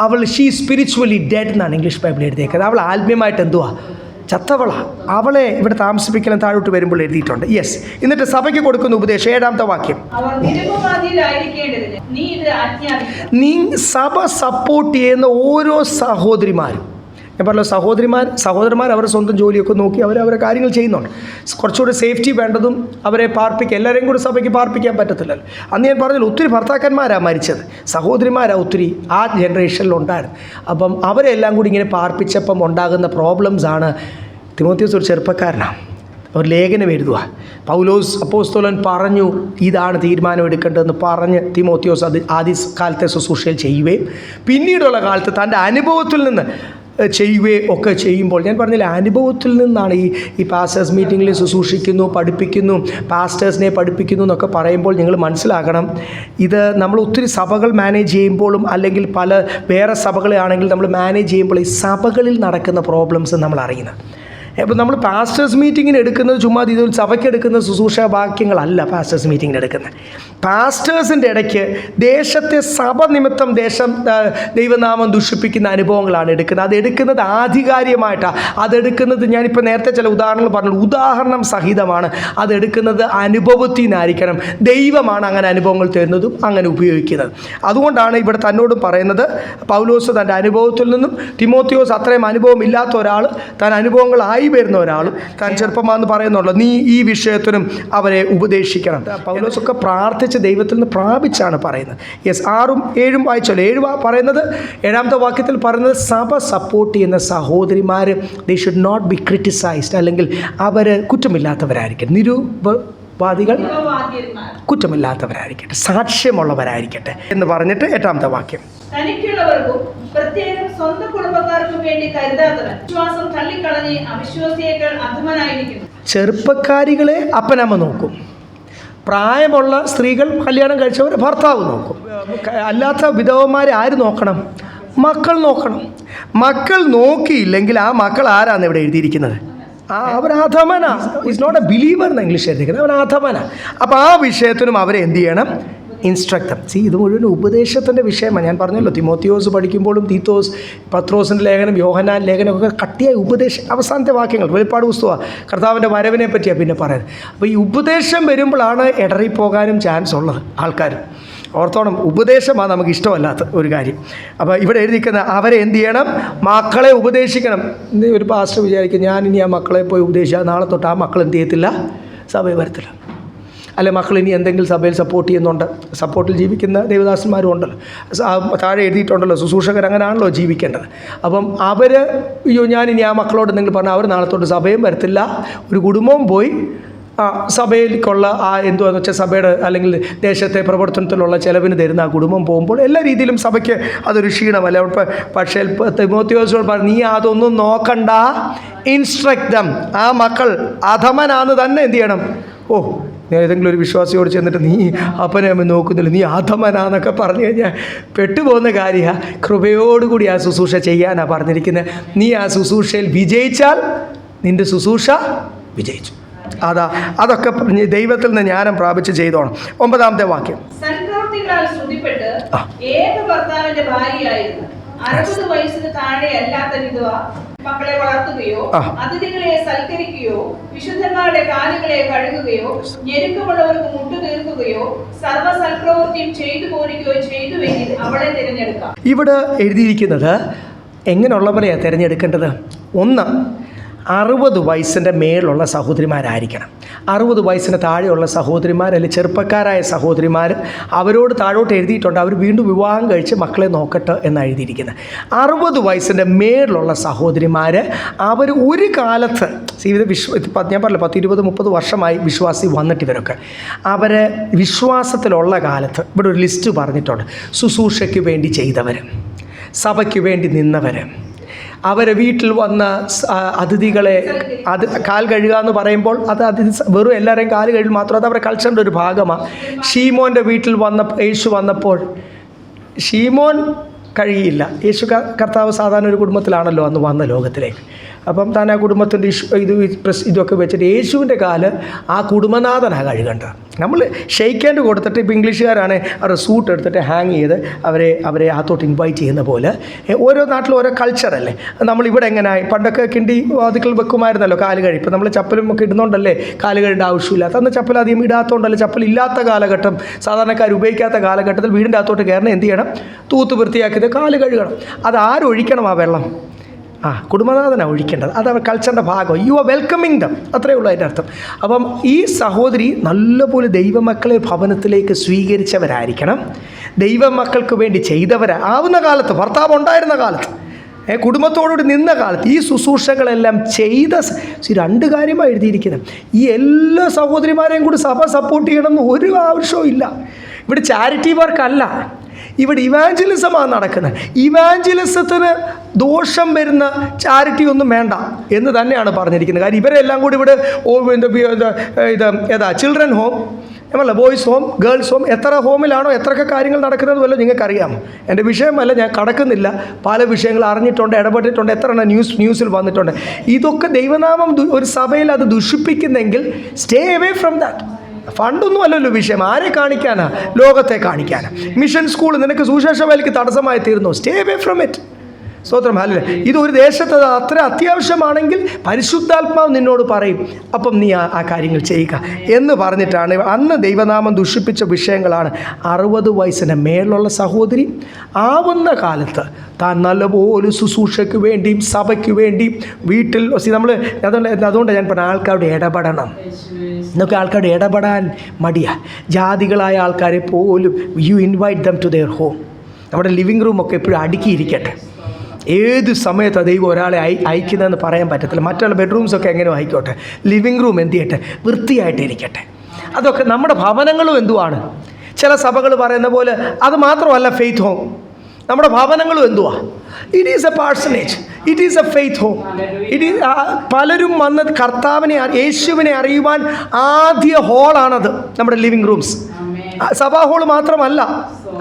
അവൾ സ്പിരിച്വലി ഡെഡ് എന്നാണ് ഇംഗ്ലീഷ് ബൈബിൾ എഴുതിയേക്കുന്നത്. അവൾ ആത്മീയമായിട്ട് എന്തുവാ? ചത്തവള. അവളെ ഇവിടെ താമസിപ്പിക്കണം താഴോട്ട് വരുമ്പോൾ എഴുതിയിട്ടുണ്ട്. യെസ്. എന്നിട്ട് സഭയ്ക്ക് കൊടുക്കുന്ന ഉപദേശം 7-ാമത്തെ വാക്യം, നീ സഭ സപ്പോർട്ട് ചെയ്യുന്ന ഓരോ സഹോദരിമാരും, ഞാൻ പറഞ്ഞല്ലോ സഹോദരന്മാർ അവരുടെ സ്വന്തം ജോലിയൊക്കെ നോക്കി അവരെ കാര്യങ്ങൾ ചെയ്യുന്നുണ്ട്. കുറച്ചുകൂടി സേഫ്റ്റി വേണ്ടതും അവരെ എല്ലാവരെയും കൂടി സഭയ്ക്ക് പാർപ്പിക്കാൻ പറ്റത്തില്ലല്ലോ. അന്ന് ഞാൻ പറഞ്ഞല്ലോ, ഒത്തിരി ഭർത്താക്കന്മാരാണ് മരിച്ചത്, സഹോദരിമാരാണ് ഒത്തിരി ആ ജനറേഷനിലുണ്ടായിരുന്നു. അപ്പം അവരെല്ലാം കൂടി ഇങ്ങനെ പാർപ്പിച്ചപ്പം ഉണ്ടാകുന്ന പ്രോബ്ലംസാണ്. തിമോത്തിയോസ് ഒരു ചെറുപ്പക്കാരനാണ്, ഒരു ലേഖനം എഴുതുക. പൗലോസ് അപ്പോസ്തലൻ പറഞ്ഞു ഇതാണ് തീരുമാനം എടുക്കേണ്ടതെന്ന് പറഞ്ഞ് തിമോത്തിയോസ് അത് ആദ്യ കാലത്തെ ശുശ്രൂഷയിൽ ചെയ്യുകയും പിന്നീടുള്ള കാലത്ത് തൻ്റെ അനുഭവത്തിൽ നിന്ന് ഒക്കെ ചെയ്യുമ്പോൾ, ഞാൻ പറഞ്ഞില്ല, അനുഭവത്തിൽ നിന്നാണ് ഈ പാസ്റ്റേഴ്സ് മീറ്റിങ്ങിൽ ശുശ്രൂഷിക്കുന്നു, പഠിപ്പിക്കുന്നു, പാസ്റ്റേഴ്സിനെ പഠിപ്പിക്കുന്നു എന്നൊക്കെ പറയുമ്പോൾ നിങ്ങൾ മനസ്സിലാക്കണം, ഇത് നമ്മൾ ഒത്തിരി സഭകൾ മാനേജ് ചെയ്യുമ്പോഴും അല്ലെങ്കിൽ വേറെ സഭകളെ ആണെങ്കിൽ നമ്മൾ മാനേജ് ചെയ്യുമ്പോൾ ഈ സഭകളിൽ നടക്കുന്ന പ്രോബ്ലംസ് നമ്മൾ അറിയുന്നത്. അപ്പോൾ നമ്മൾ പാസ്റ്റേഴ്സ് മീറ്റിങ്ങിന് എടുക്കുന്നത് ചുമ്മാ ഇത് സഭയ്ക്ക് എടുക്കുന്ന ശുശ്രൂഷ വാക്യങ്ങളല്ല പാസ്റ്റേഴ്സ് മീറ്റിങ്ങിന് എടുക്കുന്നത്. പാസ്റ്റേഴ്സിൻ്റെ ഇടയ്ക്ക് ദേശത്തെ സഭ നിമിത്തം ദൈവനാമം ദുഷിപ്പിക്കുന്ന അനുഭവങ്ങളാണ് എടുക്കുന്നത്. അതെടുക്കുന്നത് ആധികാരികമായിട്ടാണ്. അതെടുക്കുന്നത് ഞാനിപ്പോൾ നേരത്തെ ചില ഉദാഹരണങ്ങൾ പറഞ്ഞു, ഉദാഹരണം സഹിതമാണ് അതെടുക്കുന്നത്. അനുഭവത്തിൽ നിന്നായിരിക്കണം. ദൈവമാണ് അങ്ങനെ അനുഭവങ്ങൾ തരുന്നതും അങ്ങനെ ഉപയോഗിക്കുന്നത്. അതുകൊണ്ടാണ് ഇവിടെ തന്നോടും പറയുന്നത്, പൗലോസ് തൻ്റെ അനുഭവത്തിൽ നിന്നും, തിമോത്തിയോസ് അത്രയും അനുഭവം ഇല്ലാത്ത ഒരാൾ, താൻ അനുഭവങ്ങളായി വരുന്ന ഒരാൾ, താൻ ചെറുപ്പമാണെന്ന് പറയുന്നുള്ളൂ, നീ ഈ വിഷയത്തിനും അവരെ ഉപദേശിക്കണം. പൗലോസൊക്കെ പ്രാർത്ഥിച്ച് ദൈവത്തിൽ നിന്ന് പ്രാപിച്ചാണ് പറയുന്നത്. യെസ്, 6ഉം 7ഉം വായിച്ചല്ലോ. 7 പറയുന്നത്, 7ാമത്തെ വാക്യത്തിൽ പറയുന്നത്, സഭ സപ്പോർട്ട് ചെയ്യുന്ന സഹോദരിമാർ they should not be criticised, അല്ലെങ്കിൽ അവർ കുറ്റമില്ലാത്തവരായിരിക്കും. നിരൂപവാദികൾ കുറ്റമില്ലാത്തവരായിരിക്കട്ടെ, സാക്ഷ്യമുള്ളവരായിരിക്കട്ടെ എന്ന് പറഞ്ഞിട്ട് 8ാമത്തെ വാക്യം, തനിക്കുള്ളവർക്കും പ്രത്യേകം സ്വന്തം കുടുംബക്കാർക്കും വേണ്ടി കരുതാത്തവൻ വിശ്വാസം തള്ളിക്കളഞ്ഞ് അവിശ്വാസിയേക്കാൾ അധമനായിരിക്കുന്നു. ചെറുപ്പക്കാരികളെ അപ്പനമ്മ നോക്കും, പ്രായമുള്ള സ്ത്രീകൾ കല്യാണം കഴിച്ചവർ ഭർത്താവ് നോക്കും. അല്ലാത്ത വിധവന്മാരെ ആര് നോക്കണം? മക്കൾ നോക്കണം. മക്കൾ നോക്കിയില്ലെങ്കിൽ ആ മക്കൾ ആരാന്ന് ഇവിടെ എഴുതിയിരിക്കുന്നത്? അവൻ അധമനാ. ഈസ് നോട്ട് എ ബിലീവർ എന്ന് ഇംഗ്ലീഷ് എഴുതിയിരിക്കുന്നത്. അവൻ അധമനാ. അപ്പോൾ ആ വിഷയത്തിനും അവരെ എന്ത് ചെയ്യണം? ഇൻസ്ട്രക്ടർ. ഇത് മുഴുവൻ ഉപദേശത്തിൻ്റെ വിഷയമാണ്. ഞാൻ പറഞ്ഞല്ലോ, തിമോത്തിയോസ് പഠിക്കുമ്പോഴും തീത്തോസ്, പത്രോസിൻ്റെ ലേഖനം, യോഹന്നാൻ ലേഖനമൊക്കെ കട്ടിയായ ഉപദേശം. അവസാനത്തെ വാക്യങ്ങൾ വെളിപ്പാട് പുസ്തകമാണ്, കർത്താവിൻ്റെ വരവിനെ പറ്റിയാണ് പിന്നെ പറയുന്നത്. അപ്പോൾ ഈ ഉപദേശം വരുമ്പോഴാണ് ഇടറിപ്പോകാനും ചാൻസ് ഉള്ളത് ആൾക്കാർ. ഓർത്തോണം, ഉപദേശമാണ് നമുക്ക് ഇഷ്ടമല്ലാത്ത ഒരു കാര്യം. അപ്പോൾ ഇവിടെ എഴുതിക്കുന്ന അവരെ എന്ത് ചെയ്യണം? മക്കളെ ഉപദേശിക്കണം. ഒരു പാസ്റ്റർ വിചാരിക്കും, ഞാൻ ഇനി ആ മക്കളെ പോയി ഉപദേശിച്ചാൽ നാളെ തൊട്ട് ആ മക്കൾ എന്ത് ചെയ്യത്തില്ല? സഭയിൽ വരത്തില്ല. അല്ലെ, മക്കൾ ഇനി എന്തെങ്കിലും സഭയിൽ സപ്പോർട്ട് ചെയ്യുന്നുണ്ട്, സപ്പോർട്ടിൽ ജീവിക്കുന്ന ദേവദാസന്മാരും ഉണ്ടല്ലോ, താഴെ എഴുതിയിട്ടുണ്ടല്ലോ, ശുശ്രൂഷകർ അങ്ങനെയാണല്ലോ ജീവിക്കേണ്ടത്. അപ്പം അവർ, അയ്യോ ഞാൻ ഇനി ആ മക്കളോട് എന്തെങ്കിലും പറഞ്ഞാൽ അവർ നാളെ തൊട്ട് സഭയും വരത്തില്ല, ഒരു കുടുംബവും പോയി സഭയിലേക്കുള്ള എന്തുവാന്ന് വെച്ചാൽ സഭയുടെ അല്ലെങ്കിൽ ദേശത്തെ പ്രവർത്തനത്തിലുള്ള ചിലവിന് തരുന്ന ആ കുടുംബം പോകുമ്പോൾ എല്ലാ രീതിയിലും സഭയ്ക്ക് അതൊരു ക്ഷീണമല്ല. പക്ഷേ തിമോത്തിയോസിനോട് പറഞ്ഞു, നീ അതൊന്നും നോക്കണ്ട, ഇൻസ്ട്രക്ട് ദം. ആ മക്കൾ അധമനാന്ന് തന്നെ എന്ത് ചെയ്യണം? ഏതെങ്കിലും ഒരു വിശ്വാസിയോട് ചെന്നിട്ട് നീ അപ്പനെ അമ്മ നോക്കുന്നില്ല, നീ അധമനാന്നൊക്കെ പറഞ്ഞു കഴിഞ്ഞാൽ പെട്ടുപോകുന്ന കാര്യമാണ്. കൃപയോടുകൂടി ആ ശുശ്രൂഷ ചെയ്യാനാണ് പറഞ്ഞിരിക്കുന്നത്. നീ ആ ശുശ്രൂഷയിൽ വിജയിച്ചാൽ നിൻ്റെ ശുശ്രൂഷ വിജയിച്ചു. അതൊക്കെ ദൈവത്തിൽ നിന്ന് ജ്ഞാനം പ്രാപിച്ച് ചെയ്തോണം. 9ാമത്തെ വാക്യം, സൽപ്രവൃത്തികളാൽ സ്തുതിപ്പെട്ട് ഏക ഭർത്താവിന്റെ ഭാര്യയായിരുന്നു 60 വയസ്സിന് താഴെ അല്ലാത്ത വിധവ മക്കളെ വളർത്തുകയോ അതിഥികളെ സൽക്കരിക്കുകയോ വിശുദ്ധന്മാരുടെ കാലുകളെ കഴുകുകയോ ഞെരുക്കമുള്ളവർക്ക് മുട്ടു തീർക്കുകയോ സർവ്വ സൽപ്രവൃത്തിയും ചെയ്തു പോരുകയോ ചെയ്തുവെങ്കിൽ അവളെ തിരഞ്ഞെടുക്കാം. ഇവിടെ എഴുതിയിരിക്കുന്നത് എങ്ങനെയുള്ളവരെയാണ് തിരഞ്ഞെടുക്കേണ്ടത്? 1, 60 വയസ്സിൻ്റെ മേലുള്ള സഹോദരിമാരായിരിക്കണം. 60 വയസ്സിന് താഴെയുള്ള സഹോദരിമാർ, അല്ലെങ്കിൽ ചെറുപ്പക്കാരായ സഹോദരിമാർ, അവരോട് താഴോട്ട് എഴുതിയിട്ടുണ്ട് അവർ വീണ്ടും വിവാഹം കഴിച്ച് മക്കളെ നോക്കട്ടെ എന്നാണ് എഴുതിയിരിക്കുന്നത്. 60 വയസ്സിൻ്റെ മേലുള്ള സഹോദരിമാർ, അവർ ഒരു കാലത്ത് ഞാൻ പറഞ്ഞില്ല 10, 20, 30 വർഷമായി വിശ്വാസി വന്നിട്ട് ഇവരൊക്കെ അവർ വിശ്വാസത്തിലുള്ള കാലത്ത് ഇവിടെ ഒരു ലിസ്റ്റ് പറഞ്ഞിട്ടുണ്ട്. ശുശ്രൂഷയ്ക്ക് വേണ്ടി ചെയ്തവർ, സഭയ്ക്ക് വേണ്ടി നിന്നവർ, അവരെ വീട്ടിൽ വന്ന അതിഥികളെ കാൽ കഴുകുക എന്ന് പറയുമ്പോൾ അത് വെറും എല്ലാവരെയും കാല് കഴുകൽ മാത്രം, അത് അവരുടെ കൾച്ചറിൻ്റെ ഒരു ഭാഗമാണ്. ഷീമോൻ്റെ വീട്ടിൽ യേശു വന്നപ്പോൾ ഷീമോൻ കഴുകിയില്ല. യേശു കർത്താവ് സാധാരണ ഒരു കുടുംബത്തിലാണല്ലോ അന്ന് വന്ന ലോകത്തിലേക്ക്. അപ്പം താൻ ആ കുടുംബത്തിൻ്റെ ഇതൊക്കെ വെച്ചിട്ട് യേശുവിൻ്റെ കാല് ആ കുടുംബനാഥനാണ് കഴുകേണ്ടത്. നമ്മൾ ഷെയ്ക്ക് ഹാൻഡ് കൊടുത്തിട്ട്, ഇപ്പോൾ ഇംഗ്ലീഷുകാരാണ് അവരുടെ സൂട്ട് എടുത്തിട്ട് ഹാങ് ചെയ്ത് അവരെ അകത്തോട്ട് ഇൻവൈറ്റ് ചെയ്യുന്ന പോലെ. ഓരോ നാട്ടിലും ഓരോ കൾച്ചറല്ലേ. നമ്മളിവിടെ എങ്ങനെയായി പണ്ടൊക്കെ കിണ്ടി വാതിക്കൽ വെക്കുമായിരുന്നല്ലോ കാല് കഴി. ഇപ്പോൾ നമ്മൾ ചപ്പലും ഒക്കെ ഇടുന്നുണ്ടല്ലേ കാല് കഴിയേണ്ട ആവശ്യമില്ല. അന്ന് ചപ്പൽ അധികം ഇടാത്തതുകൊണ്ടല്ലേ, ചപ്പലില്ലാത്ത കാലഘട്ടം, സാധാരണക്കാർ ഉപയോഗിക്കാത്ത കാലഘട്ടത്തിൽ വീടിൻ്റെ അകത്തോട്ട് കയറണം എന്ത് ചെയ്യണം? തൂത്ത് വൃത്തിയാക്കിയത് കാല് കഴുകണം. അത് ആരൊഴിക്കണം ആ വെള്ളം? കുടുംബനാഥനാണ് ഒഴിക്കേണ്ടത്. അത് അവർ കൾച്ചറിൻ്റെ ഭാഗം. യു ആർ വെൽക്കമിങ് ദം, അത്രയേ ഉള്ളൂ അതിൻ്റെ അർത്ഥം. അപ്പം ഈ സഹോദരി നല്ലപോലെ ദൈവമക്കളെ ഭവനത്തിലേക്ക് സ്വീകരിച്ചവരായിരിക്കണം, ദൈവമക്കൾക്ക് വേണ്ടി ചെയ്തവരാവുന്ന കാലത്ത്, ഭർത്താവ് ഉണ്ടായിരുന്ന കാലത്ത്, കുടുംബത്തോടുകൂടി നിന്ന കാലത്ത് ഈ ശുശ്രൂഷകളെല്ലാം ചെയ്ത 2 കാര്യമാണ് എഴുതിയിരിക്കുന്നത്. ഈ എല്ലാ സഹോദരിമാരെയും കൂടി സഭ സപ്പോർട്ട് ചെയ്യണമെന്ന് ഒരു ആവശ്യവും ഇല്ല. ഇവിടെ ചാരിറ്റി വർക്കല്ല, ഇവിടെ ഇവാഞ്ചലിസമാണ് നടക്കുന്നത്. ഇവാഞ്ചലിസത്തിന് ദോഷം വരുന്ന ചാരിറ്റി ഒന്നും വേണ്ട എന്ന് തന്നെയാണ് പറഞ്ഞിരിക്കുന്നത്. കാര്യം ഇവരെല്ലാം കൂടി ഇവിടെ ചിൽഡ്രൻ ഹോം, നമ്മളല്ല ബോയ്സ് ഹോം, ഗേൾസ് ഹോം, എത്ര ഹോമിലാണോ എത്രയൊക്കെ കാര്യങ്ങൾ നടക്കുന്നത് വല്ലതും നിങ്ങൾക്കറിയാമോ? എൻ്റെ വിഷയമല്ല, ഞാൻ കടക്കുന്നില്ല. പല വിഷയങ്ങൾ അറിഞ്ഞിട്ടുണ്ട്, ഇടപെട്ടിട്ടുണ്ട്, എത്ര ന്യൂസിൽ വന്നിട്ടുണ്ട്. ഇതൊക്കെ ദൈവനാമം ഒരു സഭയിൽ അത് ദുഷിപ്പിക്കുന്നെങ്കിൽ സ്റ്റേ അവേ ഫ്രം ദാറ്റ്. ഫണ്ടൊന്നും അല്ലല്ലോ വിഷയം. ആരെ കാണിക്കാനാ? ലോകത്തെ കാണിക്കാനാ. മിഷൻ സ്കൂൾ നിനക്ക് സുവിശേഷ വേലയ്ക്ക് തടസ്സമായി തീർന്നു, സ്റ്റേ അവേ ഫ്രം ഇറ്റ്. സ്തോത്രം. അല്ലേ? ഇതൊരു ദേശത്ത് അത്ര അത്യാവശ്യമാണെങ്കിൽ പരിശുദ്ധാത്മാവ് നിന്നോട് പറയും, അപ്പം നീ ആ കാര്യങ്ങൾ ചെയ്യുക എന്ന് പറഞ്ഞിട്ടാണ്. അന്ന് ദൈവനാമം ദുഷിപ്പിച്ച വിഷയങ്ങളാണ് 60 വയസ്സിന് മേലുള്ള സഹോദരി ആവുന്ന കാലത്ത് താൻ നല്ലപോലെ ശുശ്രൂഷയ്ക്ക് വേണ്ടിയും സഭയ്ക്ക് വേണ്ടിയും വീട്ടിൽ നമ്മൾ അതുകൊണ്ട് ഞാൻ പറഞ്ഞ ആൾക്കാരുടെ ഇടപെടണം. ഇന്നൊക്കെ ആൾക്കാരുടെ ഇടപെടാൻ മടിയാ. ജാതികളായ ആൾക്കാരെ പോലും U invite them to their home. നമ്മുടെ ലിവിങ് റൂമൊക്കെ എപ്പോഴും അടുക്കിയിരിക്കട്ടെ. ഏത് സമയത്ത് ദൈവം ഒരാളെ അയക്കുന്നതെന്ന് പറയാൻ പറ്റത്തില്ല. മറ്റുള്ള ബെഡ്റൂംസൊക്കെ എങ്ങനെ ആയിക്കോട്ടെ, ലിവിങ് റൂം എന്ത് ചെയ്യട്ടെ? വൃത്തിയായിട്ടിരിക്കട്ടെ. അതൊക്കെ നമ്മുടെ ഭവനങ്ങളും എന്തുവാണ്? ചില സഭകൾ പറയുന്ന പോലെ അത് മാത്രമല്ല ഫെയ്ത്ത് ഹോം. നമ്മുടെ ഭവനങ്ങളും എന്തുവാ? It is a parsonage, it is a faith home. പലരും വന്ന് കർത്താവിനെ യേശുവിനെ അറിയുവാൻ ആദ്യ ഹോളാണത് നമ്മുടെ ലിവിങ് റൂംസ്. സഭാ ഹോൾ മാത്രമല്ല.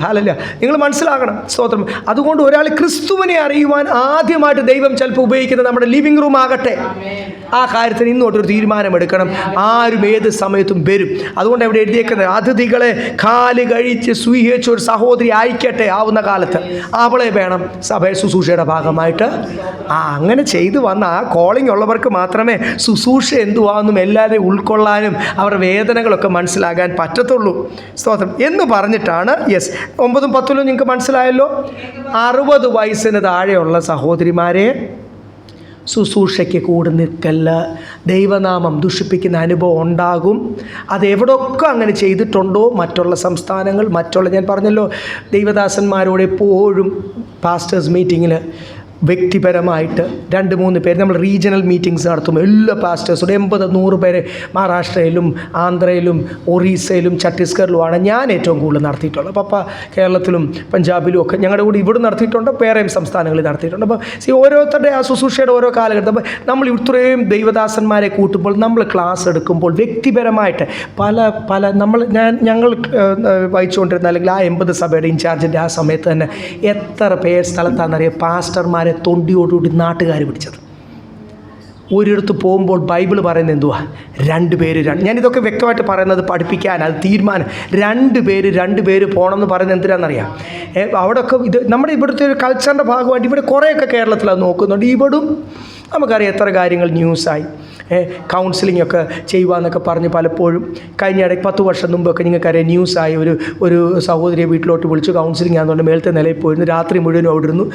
ഹല്ലേലൂയ. നിങ്ങൾ മനസ്സിലാക്കണം. സ്തോത്രം. അതുകൊണ്ട് ഒരാൾ ക്രിസ്തുവിനെ അറിയുവാൻ ആദ്യമായിട്ട് ദൈവം ചിലപ്പോൾ ഉപയോഗിക്കുന്നത് നമ്മുടെ ലിവിങ് റൂം ആകട്ടെ. ആ കാര്യത്തിന് ഇന്നോട്ടൊരു തീരുമാനമെടുക്കണം. ആരും ഏത് സമയത്തും വരും. അതുകൊണ്ട് അവിടെ എഴുതിയേക്കുന്നത് അതിഥികളെ കാല് കഴിച്ച് സ്വീകരിച്ച ഒരു സഹോദരി അയക്കട്ടെ. ആവുന്ന കാലത്ത് അവളെ വേണം സഭ ശുശ്രൂഷയുടെ ഭാഗമായിട്ട്. അങ്ങനെ ചെയ്തു വന്ന ആ കോളിംഗ് ഉള്ളവർക്ക് മാത്രമേ ശുശ്രൂഷ എന്തുവാന്നും എല്ലാവരെയും ഉൾക്കൊള്ളാനും അവരുടെ വേദനകളൊക്കെ മനസ്സിലാകാൻ പറ്റത്തുള്ളൂ. സ്തോത്രം. എന്ന് പറഞ്ഞിട്ടാണ് 9ഉം 10ഉം നിങ്ങൾക്ക് മനസ്സിലായല്ലോ. 60 വയസ്സിന് താഴെയുള്ള സഹോദരിമാരെ ശുശ്രൂഷയ്ക്ക് കൂടെ നിൽക്കല്ല. ദൈവനാമം ദുഷിപ്പിക്കുന്ന അനുഭവം ഉണ്ടാകും. അതെവിടെയൊക്കെ അങ്ങനെ ചെയ്തിട്ടുണ്ടോ, മറ്റുള്ള സംസ്ഥാനങ്ങൾ, ഞാൻ പറഞ്ഞല്ലോ, ദൈവദാസന്മാരോട് എപ്പോഴും പാസ്റ്റേഴ്സ് മീറ്റിങ്ങിൽ വ്യക്തിപരമായിട്ട് 2-3 പേര് നമ്മൾ റീജിയണൽ മീറ്റിങ്സ് നടത്തുമ്പോൾ എല്ലാ പാസ്റ്റേഴ്സോട് 80-100 പേര് മഹാരാഷ്ട്രയിലും ആന്ധ്രയിലും ഒറീസയിലും ഛത്തീസ്ഗഡിലുമാണ് ഞാൻ ഏറ്റവും കൂടുതൽ നടത്തിയിട്ടുള്ളത്. പപ്പ കേരളത്തിലും പഞ്ചാബിലും ഒക്കെ ഞങ്ങളുടെ കൂടെ ഇവിടെ നടത്തിയിട്ടുണ്ട്, വേറെയും സംസ്ഥാനങ്ങളിൽ നടത്തിയിട്ടുണ്ട്. അപ്പോൾ ഓരോരുത്തരുടെ ആ ശുശ്രൂഷയുടെ ഓരോ കാലഘട്ടം. അപ്പോൾ നമ്മൾ ഇത്രയും ദൈവദാസന്മാരെ കൂട്ടുമ്പോൾ നമ്മൾ ക്ലാസ് എടുക്കുമ്പോൾ വ്യക്തിപരമായിട്ട് ഞങ്ങൾ വഹിച്ചുകൊണ്ടിരുന്ന അല്ലെങ്കിൽ ആ 80 സഭയുടെ ഇൻചാർജിൻ്റെ ആ സമയത്ത് തന്നെ എത്ര പേർ സ്ഥലത്താണെന്നറിയാം പാസ്റ്റർമാരെ തൊണ്ടിയോടുകൂടി നാട്ടുകാർ പിടിച്ചത്. ഒരിടത്ത് പോകുമ്പോൾ ബൈബിൾ പറയുന്നത് എന്തുവാ? 2 പേര്. ഞാനിതൊക്കെ വ്യക്തമായിട്ട് പറയുന്നത് പഠിപ്പിക്കാൻ, അത് തീരുമാനം. 2 പേര് പോകണം എന്ന് പറയുന്നത് എന്തിനാണെന്നറിയാം? അവിടെയൊക്കെ ഇത് നമ്മുടെ ഇവിടുത്തെ ഒരു കൾച്ചറിൻ്റെ ഭാഗമായിട്ട് ഇവിടെ കുറേയൊക്കെ കേരളത്തിൽ അത് നോക്കുന്നുണ്ട്. ഇവിടും നമുക്കറിയാം എത്ര കാര്യങ്ങൾ ന്യൂസായി. കൗൺസിലിംഗ് ഒക്കെ ചെയ്യുവാന്നൊക്കെ പറഞ്ഞ് പലപ്പോഴും കഴിഞ്ഞ ഇടയ്ക്ക് 10 വർഷം മുമ്പൊക്കെ നിങ്ങൾക്കറിയാം ന്യൂസായി. ഒരു സഹോദരിയെ വീട്ടിലോട്ട് വിളിച്ചു കൗൺസിലിംഗ് ആണെന്നുകൊണ്ട് മേലത്തെ നിലയിൽ പോയിരുന്നു. രാത്രി മുഴുവനും അവിടെ ഇരുന്നു.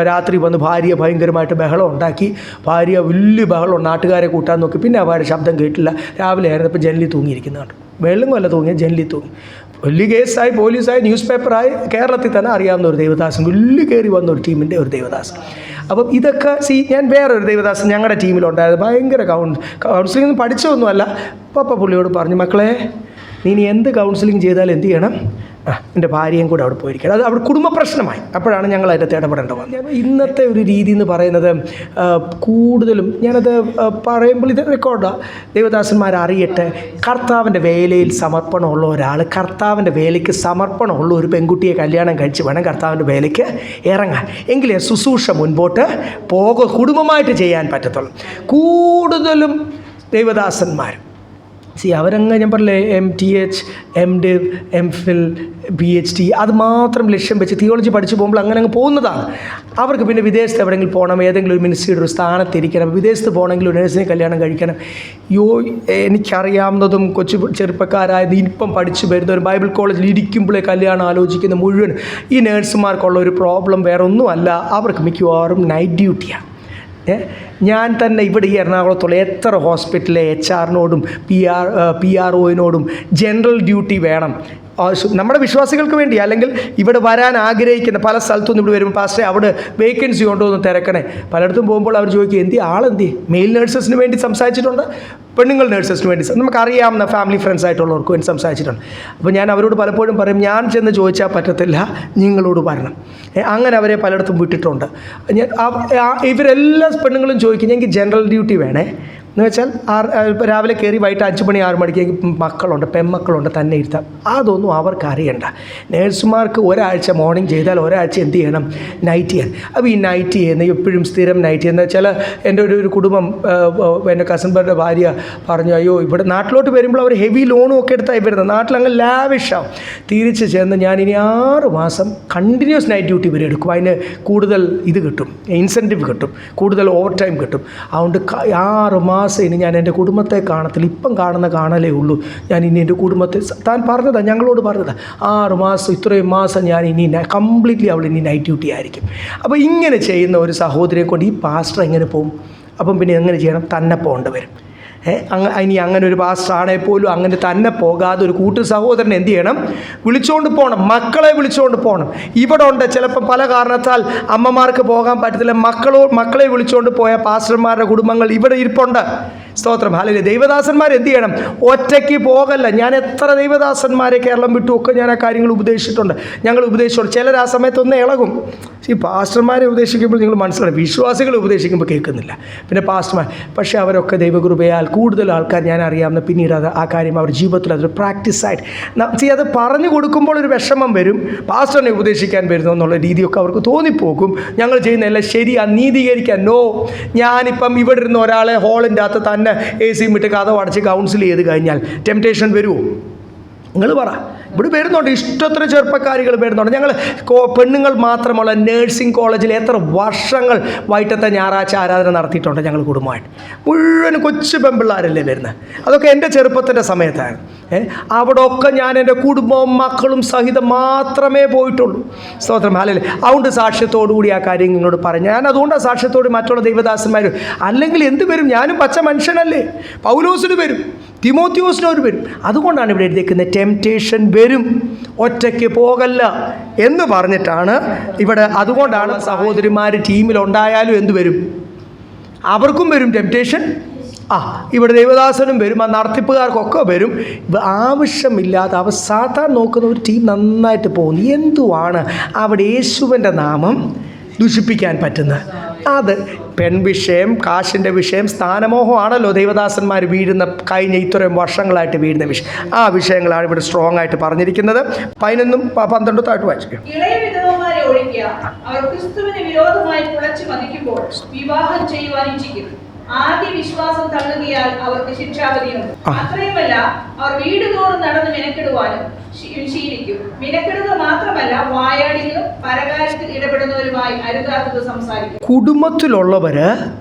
രാത്രി വന്ന് ഭാര്യ ഭയങ്കരമായിട്ട് ബഹളം ഉണ്ടാക്കി. ഭാര്യ വലിയ ബഹളം നാട്ടുകാരെ കൂട്ടാൻ നോക്കി. പിന്നെ അവരുടെ ശബ്ദം കേട്ടില്ല. രാവിലെ ആയിരുന്നപ്പോൾ ജനലിൽ തൂങ്ങിയിരിക്കുന്നതാണ്. വെള്ളം കൊല്ല തൂങ്ങി, ജനലിൽ തൂങ്ങി. വലിയ കേസായി, പോലീസായി, ന്യൂസ് പേപ്പറായി. കേരളത്തിൽ തന്നെ അറിയാവുന്ന ഒരു ദൈവദാസൻ, വലിയ കയറി വന്ന ഒരു ടീമിൻ്റെ ഒരു ദൈവദാസൻ. അപ്പം ഇതൊക്കെ ഞാൻ വേറൊരു ദൈവദാസൻ ഞങ്ങളുടെ ടീമിലുണ്ടായത്. ഭയങ്കര കൗൺസിലിംഗ് പഠിച്ചതൊന്നുമല്ല. പപ്പ പുള്ളിയോട് പറഞ്ഞു, മക്കളെ നീ എന്ത് കൗൺസിലിംഗ് ചെയ്താലും എന്ത് ചെയ്യണം? എൻ്റെ ഭാര്യയും കൂടെ അവിടെ പോയിരിക്കണം. അത് അവിടെ കുടുംബ പ്രശ്നമായി. അപ്പോഴാണ് ഞങ്ങൾ അതിൻ്റെ ഇടപെടേണ്ട വന്നത്. ഇന്നത്തെ ഒരു രീതി എന്ന് പറയുന്നത് കൂടുതലും ഞാനത് പറയുമ്പോൾ ഇത് റെക്കോർഡാണ്. ദൈവദാസന്മാർ അറിയട്ടെ, കർത്താവിൻ്റെ വേലയിൽ സമർപ്പണമുള്ള ഒരാൾ, കർത്താവിൻ്റെ വേലയ്ക്ക് സമർപ്പണമുള്ള ഒരു പെൺകുട്ടിയെ കല്യാണം കഴിച്ച് വേണം കർത്താവിൻ്റെ വേലയ്ക്ക് ഇറങ്ങാൻ. എങ്കിലേ ശുശ്രൂഷ മുൻപോട്ട് കുടുംബമായിട്ട് ചെയ്യാൻ പറ്റത്തുള്ളൂ. കൂടുതലും ദൈവദാസന്മാർ അവരങ്ങ് ഞാൻ പറഞ്ഞില്ലേ MTH, MDiv, MPhil, PhD അത് മാത്രം ലക്ഷ്യം വെച്ച് തിയോളജി പഠിച്ചു പോകുമ്പോൾ അങ്ങനെ പോകുന്നതാണ്. അവർക്ക് പിന്നെ വിദേശത്ത് എവിടെയെങ്കിലും പോകണം, ഏതെങ്കിലും ഒരു മിനിസ്ട്രിയുടെ ഒരു സ്ഥാനത്തിരിക്കണം, വിദേശത്ത് പോകണമെങ്കിൽ ഒരു നഴ്സിനെ കല്യാണം കഴിക്കണം. എനിക്കറിയാവുന്നതും ചെറുപ്പക്കാരായ ഇപ്പം പഠിച്ചു വരുന്ന ഒരു ബൈബിൾ കോളേജിൽ ഇരിക്കുമ്പോഴേ കല്യാണം ആലോചിക്കുന്ന മുഴുവൻ ഈ നേഴ്സുമാർക്കുള്ള ഒരു പ്രോബ്ലം വേറെ ഒന്നുമല്ല, അവർക്ക് മിക്കവാറും നൈറ്റ് ഡ്യൂട്ടിയാണ്. ഞാൻ തന്നെ ഇവിടെ ഈ എറണാകുളത്തുള്ള എത്ര ഹോസ്പിറ്റലിലെ HR-നോടും PRO-നോടും ജനറൽ ഡ്യൂട്ടി വേണം നമ്മുടെ വിശ്വാസികൾക്ക് വേണ്ടി, അല്ലെങ്കിൽ ഇവിടെ വരാൻ ആഗ്രഹിക്കുന്ന പല സ്ഥലത്തുനിന്ന് ഇവിടെ വരുമ്പോൾ പാസ്റ്റേ അവിടെ വേക്കൻസി ഉണ്ടോ എന്ന് തിരക്കണേ. പലയിടത്തും പോകുമ്പോൾ അവർ ചോദിക്കും ആളെന്തി മെയിൽ നേഴ്സസിന് വേണ്ടി സംസാരിച്ചിട്ടുണ്ട്, പെണ്ണുങ്ങൾ നേഴ്സസിന് വേണ്ടി നമുക്കറിയാവുന്ന ഫാമിലി ഫ്രണ്ട്സ് ആയിട്ടുള്ളവർക്ക് വേണ്ടി സംസാരിച്ചിട്ടുണ്ട്. അപ്പോൾ ഞാൻ അവരോട് പലപ്പോഴും പറയും, ഞാൻ ചെന്ന് ചോദിച്ചാൽ പറ്റത്തില്ല, നിങ്ങളോട് വരണം. അങ്ങനെ അവരെ പലയിടത്തും വിട്ടിട്ടുണ്ട്. ഇവരെല്ലാ പെണ്ണുങ്ങളും ചോദിക്കും ഞങ്ങൾക്ക് ജനറൽ ഡ്യൂട്ടി വേണേ, എന്ന് വെച്ചാൽ രാവിലെ കയറി വൈകിട്ട് 5 മണി 6 മണിക്ക് മക്കളുണ്ട്, പെൺമക്കളുണ്ട്, തന്നെ ഇരുത്താം. അതൊന്നും അവർക്ക് അറിയണ്ട. നേഴ്സുമാർക്ക് ഒരാഴ്ച മോർണിംഗ് ചെയ്താൽ ഒരാഴ്ച എന്ത് ചെയ്യണം? നൈറ്റ് ചെയ്യാൻ. അപ്പോൾ ഈ നൈറ്റ് ചെയ്യുന്ന എപ്പോഴും സ്ഥിരം നൈറ്റ് ചെയ്യുന്ന ചില എൻ്റെ ഒരു കുടുംബം, എൻ്റെ കസിൻ ബ്രദറിൻ്റെ ഭാര്യ പറഞ്ഞു, അയ്യോ ഇവിടെ നാട്ടിലോട്ട് വരുമ്പോൾ അവർ ഹെവി ലോണും ഒക്കെ എടുത്തായി വരുന്നത്, നാട്ടിലങ്ങ് ലാവിഷാവും. തിരിച്ച് ചെന്ന് ഞാനിനി 6 മാസം കണ്ടിന്യൂസ് നൈറ്റ് ഡ്യൂട്ടി വരെ എടുക്കും. അതിന് കൂടുതൽ ഇത് കിട്ടും, ഇൻസെൻറ്റീവ് കിട്ടും, കൂടുതൽ ഓവർ ടൈം കിട്ടും. അതുകൊണ്ട് 6 മാസം ഇനി ഞാൻ എൻ്റെ കുടുംബത്തെ കാണത്തില്ല. ഇപ്പം കാണലേ ഉള്ളൂ. ഞാൻ ഇനി എൻ്റെ കുടുംബത്തെ, താൻ പറഞ്ഞതാണ്, ഞങ്ങളോട് പറഞ്ഞതാണ്, 6 മാസം ഇത്രയും മാസം ഞാൻ ഇനി കംപ്ലീറ്റ്ലി അവൾ ഇനി നൈറ്റ് ഡ്യൂട്ടി ആയിരിക്കും. അപ്പോൾ ഇങ്ങനെ ചെയ്യുന്ന ഒരു സഹോദരിയെ കൊണ്ട് ഈ പാസ്റ്റർ എങ്ങനെ പോകും? അപ്പം പിന്നെ എങ്ങനെ ചെയ്യണം? തന്നെ പോകേണ്ടി വരും. ഇനി അങ്ങനെ ഒരു പാസ്റ്റർ ആണെങ്കിൽ പോലും അങ്ങനെ തന്നെ പോകാതെ ഒരു കൂട്ടു സഹോദരൻ എന്ത് ചെയ്യണം? വിളിച്ചുകൊണ്ട് പോകണം, മക്കളെ വിളിച്ചുകൊണ്ട് പോകണം. ഇവിടെ ഉണ്ട് ചിലപ്പോൾ പല കാരണത്താൽ അമ്മമാർക്ക് പോകാൻ പറ്റത്തില്ല, മക്കളെ വിളിച്ചുകൊണ്ട് പോയ പാസ്റ്റർമാരുടെ കുടുംബങ്ങൾ ഇവിടെ ഇരിപ്പുണ്ട്. സ്തോത്രം, ഹല്ലേലൂയ. ദൈവദാസന്മാർ എന്ത് ചെയ്യണം? ഒറ്റയ്ക്ക് പോകല്ല. ഞാൻ എത്ര ദൈവദാസന്മാരെ കേരളം വിട്ടുമൊക്കെ ഞാൻ ആ കാര്യങ്ങൾ ഉപദേശിച്ചിട്ടുണ്ട്. ഞങ്ങൾ ഉപദേശിച്ചിട്ടുണ്ട്. ചിലർ ആ സമയത്തൊന്ന് ഇളകും. ഈ പാസ്റ്റർമാരെ ഉപദേശിക്കുമ്പോൾ നിങ്ങൾ മനസ്സിലാവും, വിശ്വാസികളെ ഉപദേശിക്കുമ്പോൾ കേൾക്കുന്നില്ല, പിന്നെ പാസ്റ്റർമാർ. പക്ഷേ അവരൊക്കെ ദൈവകൃപയാൽ കൂടുതൽ ആൾക്കാർ ഞാൻ അറിയാവുന്ന പിന്നീട് ആ കാര്യം അവർ ജീവിതത്തിൽ അതൊരു പ്രാക്ടീസായിട്ട് അത് പറഞ്ഞു കൊടുക്കുമ്പോൾ ഒരു വിഷമം വരും, പാസ്റ്ററിനെ ഉപദേശിക്കാൻ വരുന്നു എന്നുള്ള രീതിയൊക്കെ അവർക്ക് തോന്നിപ്പോകും. ഞങ്ങൾ ചെയ്യുന്നതെല്ലാം ശരിയാ, നീതീകരിക്കാൻ. നോ, ഞാനിപ്പം ഇവിടെ ഇരുന്ന് ഒരാളെ ഹോളിൻ്റെ അകത്ത് തന്നെ AC ഇട്ട് കഥ അടച്ച് കൗൺസിൽ ചെയ്ത് കഴിഞ്ഞാൽ ടെംപ്റ്റേഷൻ വരുമോ? നിങ്ങൾ പറ. ഇവിടെ വരുന്നുണ്ട്, ഇഷ്ടത്തിന് ചെറുപ്പക്കാരികൾ വരുന്നുണ്ട്. ഞങ്ങൾ പെണ്ണുങ്ങൾ മാത്രമുള്ള നേഴ്സിംഗ് കോളേജിൽ എത്ര വർഷങ്ങൾ വൈകിട്ടത്തെ ഞായറാഴ്ച ആരാധന നടത്തിയിട്ടുണ്ട് ഞങ്ങൾ കുടുംബമായിട്ട്. മുഴുവൻ കൊച്ചു പെൺപിള്ളാരല്ലേ വരുന്നത്. അതൊക്കെ എൻ്റെ ചെറുപ്പത്തിൻ്റെ സമയത്താണ്. അവിടെ ഒക്കെ ഞാൻ എൻ്റെ കുടുംബവും മക്കളും സഹിതം മാത്രമേ പോയിട്ടുള്ളൂ. സ്തോത്രം, ഹല്ലേലൂയ. അതുകൊണ്ട് സാക്ഷ്യത്തോടു കൂടി ആ കാര്യം നിങ്ങളോട് പറഞ്ഞു. ഞാൻ അതുകൊണ്ടാണ് സാക്ഷ്യത്തോട് മറ്റുള്ള ദൈവദാസന്മാർ, അല്ലെങ്കിൽ എന്ത് വരും? ഞാനും പച്ച മനുഷ്യനല്ലേ. പൗലോസിന് വരും, തിമോത്തിയോസിനോട് വരും. അതുകൊണ്ടാണ് ഇവിടെ എഴുതിയിരിക്കുന്നത്, ടെംപ്റ്റേഷൻ വരും, ഒറ്റയ്ക്ക് പോകല്ല എന്ന് പറഞ്ഞിട്ടാണ് ഇവിടെ. അതുകൊണ്ടാണ് സഹോദരിമാർ ടീമിലുണ്ടായാലും എന്ത് വരും? അവർക്കും വരും ടെംപ്റ്റേഷൻ. ഇവിടെ ദൈവദാസനും വരും, ആ നടത്തിപ്പുകാർക്കൊക്കെ വരും. ആവശ്യമില്ലാതെ അവർ സാധാരണ നോക്കുന്ന ഒരു ടീം നന്നായിട്ട് പോകുന്നു. എന്തുവാണ് അവിടെ യേശുവിൻ്റെ നാമം ദുഷിപ്പിക്കാൻ പറ്റുന്നത്? അത് പെൺവിഷയം, കാശിൻ്റെ വിഷയം, സ്ഥാനമോഹമാണല്ലോ ദൈവദാസന്മാർ വീഴുന്ന, കഴിഞ്ഞ ഇത്രയും വർഷങ്ങളായിട്ട് വീഴുന്ന വിഷയം. ആ വിഷയങ്ങളാണ് ഇവിടെ സ്ട്രോങ് ആയിട്ട് പറഞ്ഞിരിക്കുന്നത്. 11ഉം 12ഉം താഴ്ത്തു വായിച്ചു. ഇളയ വിധവമാരെ ഒഴിക്കുക, അവർ ക്രിസ്തുവിന് വിരോധമായി കുളച്ചു മതിക്കുമ്പോൾ വിവാഹം ചെയ്യുവാൻ ഇച്ഛിക്കുന്നു. ആദ്യ വിശ്വാസം തള്ളുകയാൽ അവർക്ക് ശിക്ഷാവിധിയുണ്ട്. അത്രയുമല്ല, അവർ വീട് തോറും നടന്ന് മെനക്കെടുവാനും ശീലിക്കും. മെനക്കെടുക മാത്രമല്ല, വായാടികളും പരകാര്യത്തിൽ ഇടപെടുന്നവരുമായി അരുതാത്തത് സംസാരിക്കും. കുടുംബത്തിലുള്ളവര്,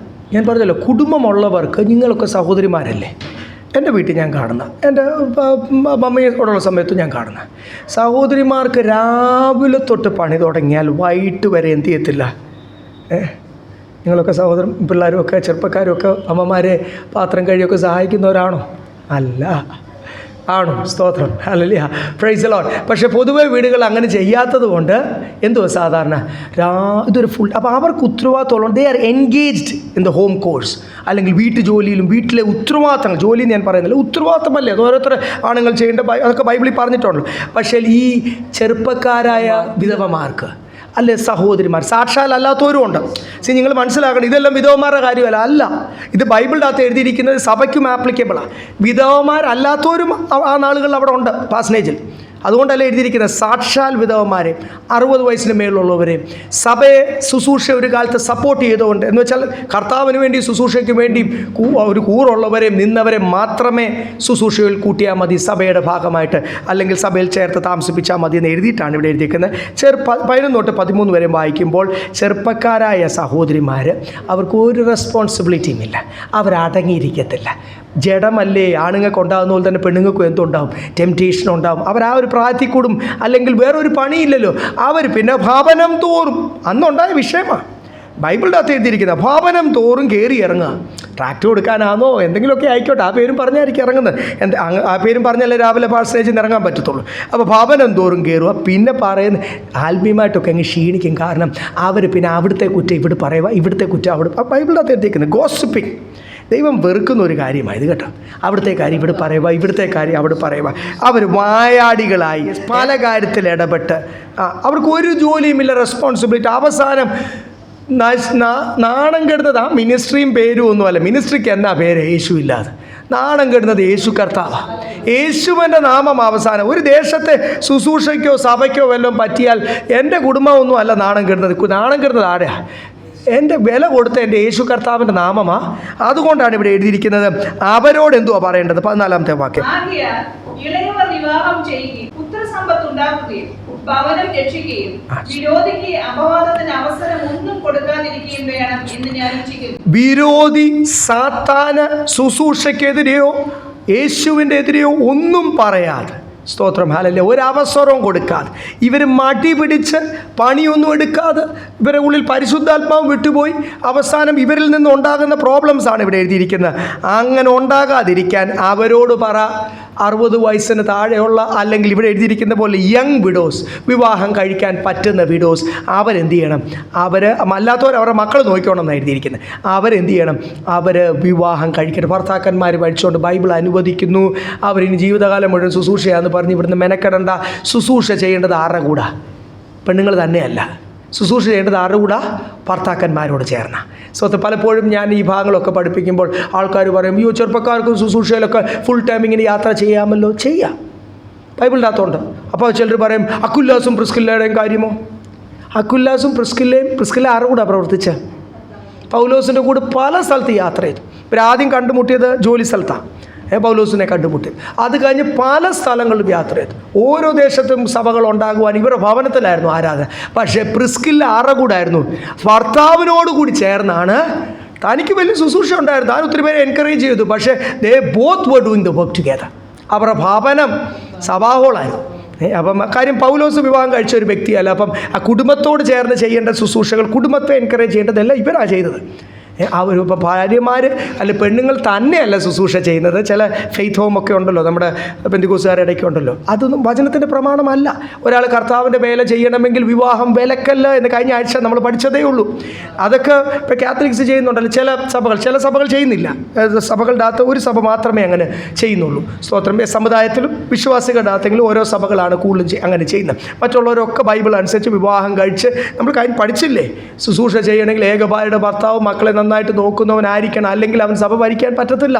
ഞാൻ പറഞ്ഞല്ലോ, കുടുംബമുള്ളവർക്ക് നിങ്ങളൊക്കെ സഹോദരിമാരല്ലേ. എൻ്റെ വീട്ടിൽ ഞാൻ കാണുന്ന, എൻ്റെ മമ്മിയോടുള്ള സമയത്ത് ഞാൻ കാണുന്ന സഹോദരിമാർക്ക് രാവിലെ തൊട്ട് പണി തുടങ്ങിയാൽ വൈകിട്ട് വരെ എന്ത് ചെയ്യത്തില്ല. നിങ്ങളൊക്കെ സഹോദരൻ പിള്ളേരും ഒക്കെ ചെറുപ്പക്കാരും ഒക്കെ അമ്മമാരെ പാത്രം കഴിയൊക്കെ സഹായിക്കുന്നവരാണോ? അല്ല. ആണോ? സ്തോത്രം, ഹല്ലേലൂയ, പ്രൈസ് ദി ലോർഡ്. പക്ഷേ പൊതുവെ വീടുകൾ അങ്ങനെ ചെയ്യാത്തത് കൊണ്ട് എന്തുവാ സാധാരണ ഇതൊരു ഫുൾ. അപ്പോൾ അവർക്ക് ഉത്തരവാദിത്തമുള്ള, they are engaged in the home course, അല്ലെങ്കിൽ വീട്ടു ജോലിയിലും വീട്ടിലെ ഉത്തരവാദിത്തങ്ങൾ. ജോലി ഞാൻ പറയുന്നില്ല, ഉത്തരവാദിത്തമല്ലേ അത് ഓരോരുത്തർ ആണുങ്ങൾ ചെയ്യേണ്ട, അതൊക്കെ ബൈബിളിൽ പറഞ്ഞിട്ടുണ്ടല്ലോ. പക്ഷേ ഈ ചെറുപ്പക്കാരായ വിധവമാർക്ക്, അല്ലെ സഹോദരിമാർ, സാക്ഷാൽ അല്ലാത്തവരും ഉണ്ട്. നിങ്ങൾ മനസ്സിലാക്കണം, ഇതെല്ലാം വിധവമാരുടെ കാര്യമല്ല. അല്ല, ഇത് ബൈബിളിൻ്റെ അകത്ത് എഴുതിയിരിക്കുന്നത് സഭയ്ക്കും ആപ്ലിക്കബിളാണ്. വിധവമാരല്ലാത്തവരും ആ നാളുകളിൽ അവിടെ ഉണ്ട് പാസനേജിൽ. അതുകൊണ്ടല്ല എഴുതിയിരിക്കുന്നത് സാക്ഷാൽ വിധവന്മാരെ, 60 വയസ്സിന് മേലുള്ളവരെയും സഭയെ ശുശ്രൂഷ ഒരു കാലത്ത് സപ്പോർട്ട് ചെയ്തുകൊണ്ട്, എന്ന് വെച്ചാൽ കർത്താവിന് വേണ്ടി ശുശ്രൂഷയ്ക്ക് വേണ്ടി ഒരു കൂറുള്ളവരെയും നിന്നവരെ മാത്രമേ ശുശ്രൂഷയിൽ കൂട്ടിയാൽ മതി, സഭയുടെ ഭാഗമായിട്ട്, അല്ലെങ്കിൽ സഭയിൽ ചേർത്ത് താമസിപ്പിച്ചാൽ മതി എന്ന് എഴുതിയിട്ടാണ് ഇവിടെ എഴുതിയിരിക്കുന്നത്. 11 തൊട്ട് 13 വരെ വായിക്കുമ്പോൾ ചെറുപ്പക്കാരായ സഹോദരിമാർ, അവർക്ക് ഒരു റെസ്പോൺസിബിലിറ്റിയും ഇല്ല, അവരടങ്ങിയിരിക്കത്തില്ല. ജഡമല്ലേ, ആണുങ്ങൾക്ക് ഉണ്ടാകുന്ന പോലെ തന്നെ പെണ്ണുങ്ങൾക്കും എന്തുണ്ടാവും? ടെംപ്റ്റേഷൻ ഉണ്ടാവും. അവർ ആ ഒരു പ്രായത്തിൽ കൂടും, അല്ലെങ്കിൽ വേറൊരു പണിയില്ലല്ലോ, അവർ പിന്നെ ഭവനം തോറും, അന്നുണ്ടായ വിഷയമാണ് ബൈബിളിൻ്റെ അകത്ത് എഴുതിയിരിക്കുന്നത്. ഭവനം തോറും കയറി ഇറങ്ങുക. ട്രാക്ട് കൊടുക്കാനാണോ എന്തെങ്കിലുമൊക്കെ ആയിക്കോട്ടെ, ആ പേരും പറഞ്ഞായിരിക്കും ഇറങ്ങുന്നത്. ആ പേരും പറഞ്ഞാലേ രാവിലെ സ്റ്റേജിൽ നിന്ന് ഇറങ്ങാൻ പറ്റത്തുള്ളൂ. അപ്പോൾ ഭവനം തോറും കയറുക. പിന്നെ പറയുന്ന ആത്മീയമായിട്ടൊക്കെ അങ്ങ് ക്ഷീണിക്കും. കാരണം അവർ പിന്നെ അവിടുത്തെ കുറ്റം ഇവിടെ പറയുക, ഇവിടുത്തെ കുറ്റം അവിടെ. ബൈബിളിൻ്റെ അകത്ത് എഴുതിയിരിക്കുന്നത് ഗോസിപ്പിംഗ് ദൈവം വെറുക്കുന്ന ഒരു കാര്യമായത് കേട്ടോ. അവിടുത്തെ കാര്യം ഇവിടെ പറയുക, ഇവിടുത്തെ കാര്യം അവിടെ പറയുക. അവർ വായാടികളായി പല കാര്യത്തിൽ ഇടപെട്ട് അവർക്ക് ഒരു ജോലിയുമില്ല, റെസ്പോൺസിബിലിറ്റി. അവസാനം നാണം കെടുന്നത് ആ മിനിസ്ട്രിയും പേരും ഒന്നുമല്ല. മിനിസ്ട്രിക്ക് എന്നാ പേര്? യേശു ഇല്ലാതെ. നാണം കെടുന്നത് യേശു കർത്താവാണ്. യേശുവിൻ്റെ നാമം അവസാനം. ഒരു ദേശത്തെ ശുശ്രൂഷയ്ക്കോ സഭയ്ക്കോ വല്ലതും പറ്റിയാൽ എൻ്റെ കുടുംബമൊന്നും അല്ല നാണം കെടുന്നത്. നാണം കെടുന്നത് ആരെയാ? എൻ്റെ വില കൊടുത്ത എൻ്റെ യേശു കർത്താവിൻ്റെ നാമമാണ്. അതുകൊണ്ടാണ് ഇവിടെ എഴുതിയിരിക്കുന്നത്. അവരോട് എന്തുവാ പറയേണ്ടത്? 14-ാമത്തെ വാക്യം. ആകയാൽ ഇളയവർ വിവാഹം ചെയ്യുകയും പുത്രസമ്പത്ത് ഉണ്ടാക്കുകയും ഭവനം രക്ഷിക്കുകയും വിരോധിക്ക് അപവാദത്തിന് അവസരം ഒന്നും കൊടുക്കാതിരിക്കുകയും വേണം എന്ന് ഞാൻ ഇച്ഛിക്കുന്നു. വിരോധി സാത്താന് ശുശ്രൂഷയ്ക്കെതിരെയോ യേശുവിൻ്റെ എതിരെയോ ഒന്നും പറയാതെ, സ്തോത്രം, ഹല്ലേലൂയ, ഒരവസരവും കൊടുക്കാതെ, ഇവർ മടി പിടിച്ച് പണിയൊന്നും എടുക്കാതെ, ഇവരുടെ ഉള്ളിൽ പരിശുദ്ധാത്മാവ് വിട്ടുപോയി അവസാനം ഇവരിൽ നിന്ന് ഉണ്ടാകുന്ന പ്രോബ്ലംസാണ് ഇവിടെ എഴുതിയിരിക്കുന്നത്. അങ്ങനെ ഉണ്ടാകാതിരിക്കാൻ അവരോട് പറ. 60 വയസ്സിന് താഴെയുള്ള, അല്ലെങ്കിൽ ഇവിടെ എഴുതിയിരിക്കുന്ന പോലെ യങ് വിഡോസ്, വിവാഹം കഴിക്കാൻ പറ്റുന്ന വിഡോസ്, അവരെന്ത് ചെയ്യണം? അല്ലാത്തവർ അവരുടെ മക്കൾ നോക്കിക്കോണം എന്നാണ് എഴുതിയിരിക്കുന്നത്. അവരെന്ത് ചെയ്യണം? അവർ വിവാഹം കഴിക്കണം. ഭർത്താക്കന്മാർ പഠിച്ചുകൊണ്ട് ബൈബിൾ അനുവദിക്കുന്നു. അവരിനി ജീവിതകാലം മുഴുവൻ ശുശ്രൂഷയാണെന്ന് പറഞ്ഞ് ഇവിടുന്ന് മെനക്കെടണ്ട. ശുശ്രൂഷ ചെയ്യേണ്ടത് ആരുടെ കൂടെ? പെണ്ണുങ്ങൾ തന്നെയല്ല. ശുശ്രൂഷ ചെയ്യേണ്ടത് ആരുടെ കൂടെ? ഭർത്താക്കന്മാരോട് ചേർന്ന. പലപ്പോഴും ഞാൻ ഈ ഭാഗങ്ങളൊക്കെ പഠിപ്പിക്കുമ്പോൾ ആൾക്കാർ പറയും, അയ്യോ ചെറുപ്പക്കാർക്കും ശുശ്രൂഷയിലൊക്കെ ഫുൾ ടൈം ഇങ്ങനെ യാത്ര ചെയ്യാമല്ലോ. ചെയ്യാം, ബൈബിളിൻ്റെ അകത്തുണ്ട്. അപ്പോൾ ചിലർ പറയും അക്കുല്ലാസും പ്രിസ്കില്ലയുടെയും കാര്യമോ? അക്കുല്ലാസും പ്രിസ്കില്ല ആരുടെ കൂടെ പ്രവർത്തിച്ച? പൗലോസിൻ്റെ കൂടെ പല സ്ഥലത്ത് യാത്ര ചെയ്തു. ഇവരാദ്യം കണ്ടുമുട്ടിയത് ജോലി സ്ഥലത്താണ്. പൗലോസിനെ കണ്ടുമുട്ടി. അത് കഴിഞ്ഞ് പല സ്ഥലങ്ങളിലും യാത്ര ചെയ്തു. ഓരോ ദേശത്തും സഭകൾ ഉണ്ടാകുവാൻ ഇവരുടെ ഭവനത്തിലായിരുന്നു ആരാധന. പക്ഷേ പ്രിസ്കില്ല ആരുടെ കൂടെ ആയിരുന്നു? ഭർത്താവിനോട് കൂടി ചേർന്നാണ്. തനിക്ക് വലിയ ശുശ്രൂഷ ഉണ്ടായിരുന്നു, താൻ ഒത്തിരി പേരെ എൻകറേജ് ചെയ്തു. പക്ഷേ they both were doing the work together. അവരുടെ ഭവനം സഭാഹോളായിരുന്നു. അപ്പം കാര്യം പൗലോസ് വിവാഹം കഴിച്ച ഒരു വ്യക്തിയല്ല. അപ്പം ആ കുടുംബത്തോട് ചേർന്ന് ചെയ്യേണ്ട ശുശ്രൂഷകൾ, കുടുംബത്തെ എൻകറേജ് ചെയ്യേണ്ടതെല്ലാം ഇവരാണ് ചെയ്തത്. അവർ ഇപ്പോൾ ഭാര്യമാർ അല്ല പെണ്ണുങ്ങൾ തന്നെയല്ല ശുശ്രൂഷ ചെയ്യുന്നത്. ചില ഫെയ്ത്ത് ഹോമൊക്കെ ഉണ്ടല്ലോ, നമ്മുടെ പെന്തിക്കോസുകാരുടെ ഇടയ്ക്ക് ഉണ്ടല്ലോ. അതൊന്നും വചനത്തിൻ്റെ പ്രമാണമല്ല. ഒരാൾ കർത്താവിൻ്റെ വേല ചെയ്യണമെങ്കിൽ വിവാഹം വിലക്കല്ല എന്ന് കഴിഞ്ഞ ആഴ്ച നമ്മൾ പഠിച്ചതേ ഉള്ളൂ. അതൊക്കെ ഇപ്പോൾ കാത്തലിക്സ് ചെയ്യുന്നുണ്ടല്ലോ. ചില സഭകൾ ചെയ്യുന്നില്ല. സഭകളുടെ അകത്ത് ഒരു സഭ മാത്രമേ അങ്ങനെ ചെയ്യുന്നുള്ളൂ. സ്തോത്രം. സമുദായത്തിലും വിശ്വാസികളുടെ അകത്തെങ്കിലും ഓരോ സഭകളാണ് കൂടുതലും അങ്ങനെ ചെയ്യുന്നത്. മറ്റുള്ളവരൊക്കെ ബൈബിൾ അനുസരിച്ച് വിവാഹം കഴിച്ച്, നമ്മൾ കാര്യം പഠിച്ചില്ലേ, ശുശ്രൂഷ ചെയ്യണമെങ്കിൽ ഏകഭാര്യയുടെ ഭർത്താവ് മക്കളെ നന്നായിട്ട് നോക്കുന്നവനായിരിക്കണം, അല്ലെങ്കിൽ അവൻ സഭ ഭരിക്കാൻ പറ്റത്തില്ല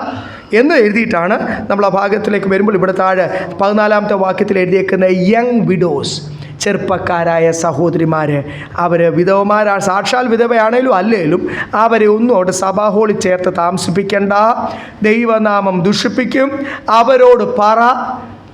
എന്ന് എഴുതിയിട്ടാണ് നമ്മൾ ആ ഭാഗത്തിലേക്ക് വരുമ്പോൾ ഇവിടെ താഴെ 14-ാമത്തെ വാക്യത്തിൽ എഴുതിയേക്കുന്ന യങ് വിഡോസ്, ചെറുപ്പക്കാരായ സഹോദരിമാർ, അവർ വിധവമാരാണ്. സാക്ഷാൽ വിധവയാണേലും അല്ലേലും അവരെ ഒന്നോട് സഭാഹോളിൽ ചേർത്ത് താമസിപ്പിക്കേണ്ട, ദൈവനാമം ദുഷിപ്പിക്കും. അവരോട് പറ,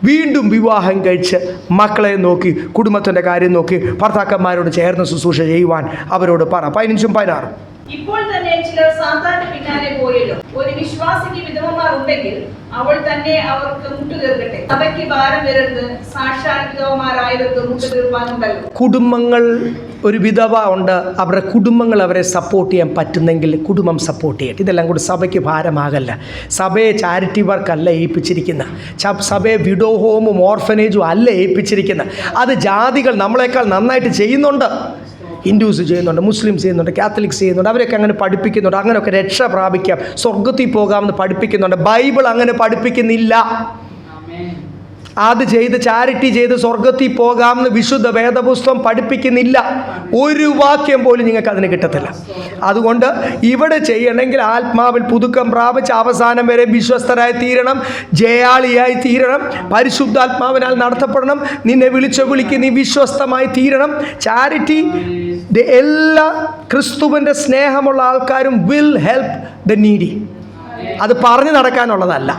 വീണ്ടും വിവാഹം കഴിച്ച് മക്കളെ നോക്കി കുടുംബത്തിൻ്റെ കാര്യം നോക്കി ഭർത്താക്കന്മാരോട് ചേർന്ന് ശുശ്രൂഷ ചെയ്യുവാൻ അവരോട് പറ. 15ഉം 16. ഇപ്പോൾ തന്നെ ചിലർ സാത്താന്റെ പിന്നാലെ പോയല്ലോ. ഒരു വിശ്വാസിക്ക് വിധവമാർ ഉണ്ടെങ്കിൽ അവൾ തന്നെ അവർക്ക് മുട്ടുതീർക്കട്ടെ. സഭയ്ക്ക് ഭാരം വരരുത്. സാക്ഷാൽ വിധവമാരായവർക്ക് മുട്ടുതീർപ്പാനുണ്ടല്ലോ. കുടുംബങ്ങൾ, ഒരു വിധവ ഉണ്ട്, അവരുടെ കുടുംബങ്ങൾ അവരെ സപ്പോർട്ട് ചെയ്യാൻ പറ്റുന്നെങ്കിൽ കുടുംബം സപ്പോർട്ട് ചെയ്യട്ടെ. ഇതെല്ലാം കൂടി സഭയ്ക്ക് ഭാരമാകല്ല. സഭയെ ചാരിറ്റി വർക്കല്ല ഏൽപ്പിച്ചിരിക്കുന്ന, സഭയെ വിഡോ ഹോമും ഓർഫനേജും അല്ല ഏൽപ്പിച്ചിരിക്കുന്ന. അത് ജാതികൾ നമ്മളെക്കാൾ നന്നായിട്ട് ചെയ്യുന്നുണ്ട്. ഹിന്ദുസ് ചെയ്യുന്നുണ്ട്, മുസ്ലിംസ് ചെയ്യുന്നുണ്ട്, കാത്തലിക്സ് ചെയ്യുന്നുണ്ട്. അവരൊക്കെ അങ്ങനെ പഠിപ്പിക്കുന്നുണ്ട്. അങ്ങനെയൊക്കെ രക്ഷ പ്രാപിക്കാം, സ്വർഗത്തിൽ പോകാമെന്ന് പഠിപ്പിക്കുന്നുണ്ട്. ബൈബിൾ അങ്ങനെ പഠിപ്പിക്കുന്നില്ല. അത് ചെയ്ത് ചാരിറ്റി ചെയ്ത് സ്വർഗത്തിൽ പോകാമെന്ന് വിശുദ്ധ വേദപുസ്തകം പഠിപ്പിക്കുന്നില്ല. ഒരു വാക്യം പോലും നിങ്ങൾക്ക് അതിന് കിട്ടത്തില്ല. അതുകൊണ്ട് ഇവിടെ ചെയ്യണമെങ്കിൽ ആത്മാവിൽ പുതുക്കം പ്രാപിച്ച് അവസാനം വരെ വിശ്വസ്തരായി തീരണം, ജയാളിയായി തീരണം, പരിശുദ്ധാത്മാവിനാൽ നടത്തപ്പെടണം. നിന്നെ വിളിച്ച വിളിക്ക് നീ വിശ്വസ്തമായി തീരണം. ചാരിറ്റി, എല്ലാ ക്രിസ്തുവിൻ്റെ സ്നേഹമുള്ള ആൾക്കാരും വിൽ ഹെൽപ്പ് ദ നീഡി. അത് പറഞ്ഞു നടക്കാനുള്ളതല്ല.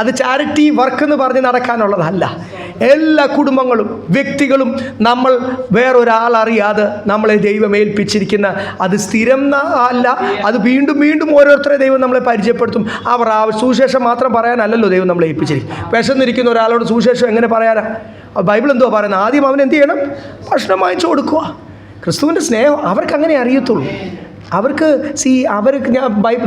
അത് ചാരിറ്റി വർക്ക് എന്ന് പറഞ്ഞ് നടക്കാനുള്ളതല്ല. എല്ലാ കുടുംബങ്ങളും വ്യക്തികളും നമ്മൾ വേറൊരാളറിയാതെ നമ്മളെ ദൈവം ഏൽപ്പിച്ചിരിക്കുന്ന, അത് സ്ഥിരം അല്ല, അത് വീണ്ടും വീണ്ടും ഓരോരുത്തരെ ദൈവം നമ്മളെ പരിചയപ്പെടുത്തും. അവർ സുവിശേഷം മാത്രം പറയാനല്ലല്ലോ ദൈവം നമ്മളെ ഏൽപ്പിച്ചിരിക്കും. വിശന്നിരിക്കുന്ന ഒരാളോട് സുവിശേഷം എങ്ങനെ പറയാനാ? ബൈബിൾ എന്തുവാ പറയുന്നത്? ആദ്യം അവൻ എന്ത് ചെയ്യണം? ഭക്ഷണം വാങ്ങിച്ചു കൊടുക്കുക. ക്രിസ്തുവിൻ്റെ സ്നേഹം അവർക്ക് അങ്ങനെ അറിയത്തുള്ളൂ. അവർക്ക്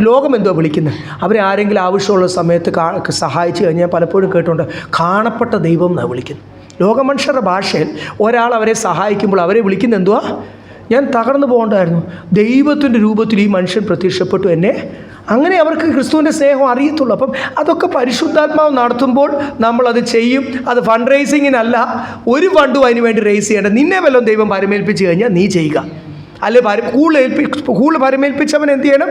ലോകം എന്തോ വിളിക്കുന്നത്, അവരെ ആരെങ്കിലും ആവശ്യമുള്ള സമയത്ത് സഹായിച്ചു കഴിഞ്ഞാൽ പലപ്പോഴും കേട്ടുകൊണ്ട് കാണപ്പെട്ട ദൈവം എന്നാണ് വിളിക്കുന്നത്. ലോകമനുഷ്യരുടെ ഭാഷയിൽ ഒരാൾ അവരെ സഹായിക്കുമ്പോൾ അവരെ വിളിക്കുന്നത് എന്തുവാ? ഞാൻ തകർന്നു പോകണ്ടായിരുന്നു, ദൈവത്തിൻ്റെ രൂപത്തിൽ ഈ മനുഷ്യൻ പ്രത്യക്ഷപ്പെട്ടു എന്നെ. അങ്ങനെ അവർക്ക് ക്രിസ്തുവിൻ്റെ സ്നേഹം അറിയത്തുള്ളൂ. അപ്പം അതൊക്കെ പരിശുദ്ധാത്മാവ് നടത്തുമ്പോൾ നമ്മളത് ചെയ്യും. അത് ഫണ്ട് റേസിങ്ങിനല്ല, ഒരു ഫണ്ടും അതിന് വേണ്ടി റേസ് ചെയ്യേണ്ട. നിന്നെ വല്ലതും ദൈവം പരമേൽപ്പിച്ച് കഴിഞ്ഞാൽ നീ ചെയ്യുക. അല്ലെങ്കിൽ കൂടുതൽ പരമേൽപ്പിച്ചവൻ എന്ത് ചെയ്യണം?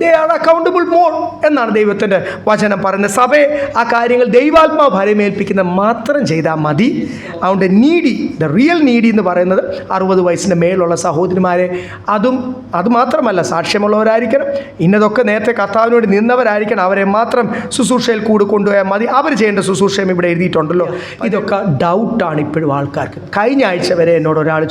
ദേ ആർ അക്കൗണ്ടബിൾ മോർ എന്നാണ് ദൈവത്തിൻ്റെ വചനം പറയുന്നത്. സഭയെ ആ കാര്യങ്ങൾ ദൈവാത്മാവ് പരമേൽപ്പിക്കുന്ന മാത്രം ചെയ്താൽ മതി. അതുകൊണ്ട് ദ റിയൽ നീഡി എന്ന് പറയുന്നത് 60 വയസ്സിന് മേലുള്ള സഹോദരിമാരെ, അതുമാത്രമല്ല സാക്ഷ്യമുള്ളവരായിരിക്കണം, ഇന്നതൊക്കെ നേരത്തെ കർത്താവിന് വേണ്ടി നിന്നവരായിരിക്കണം, അവരെ മാത്രം ശുശ്രൂഷയിൽ കൂടെ കൊണ്ടുപോയാൽ മതി. അവർ ചെയ്യേണ്ട ശുശ്രൂഷയും ഇവിടെ എഴുതിയിട്ടുണ്ടല്ലോ. ഇതൊക്കെ ഡൗട്ടാണ് ഇപ്പോഴും ആൾക്കാർക്ക്. കഴിഞ്ഞ ആഴ്ച വരെ എന്നോട് ഒരാൾ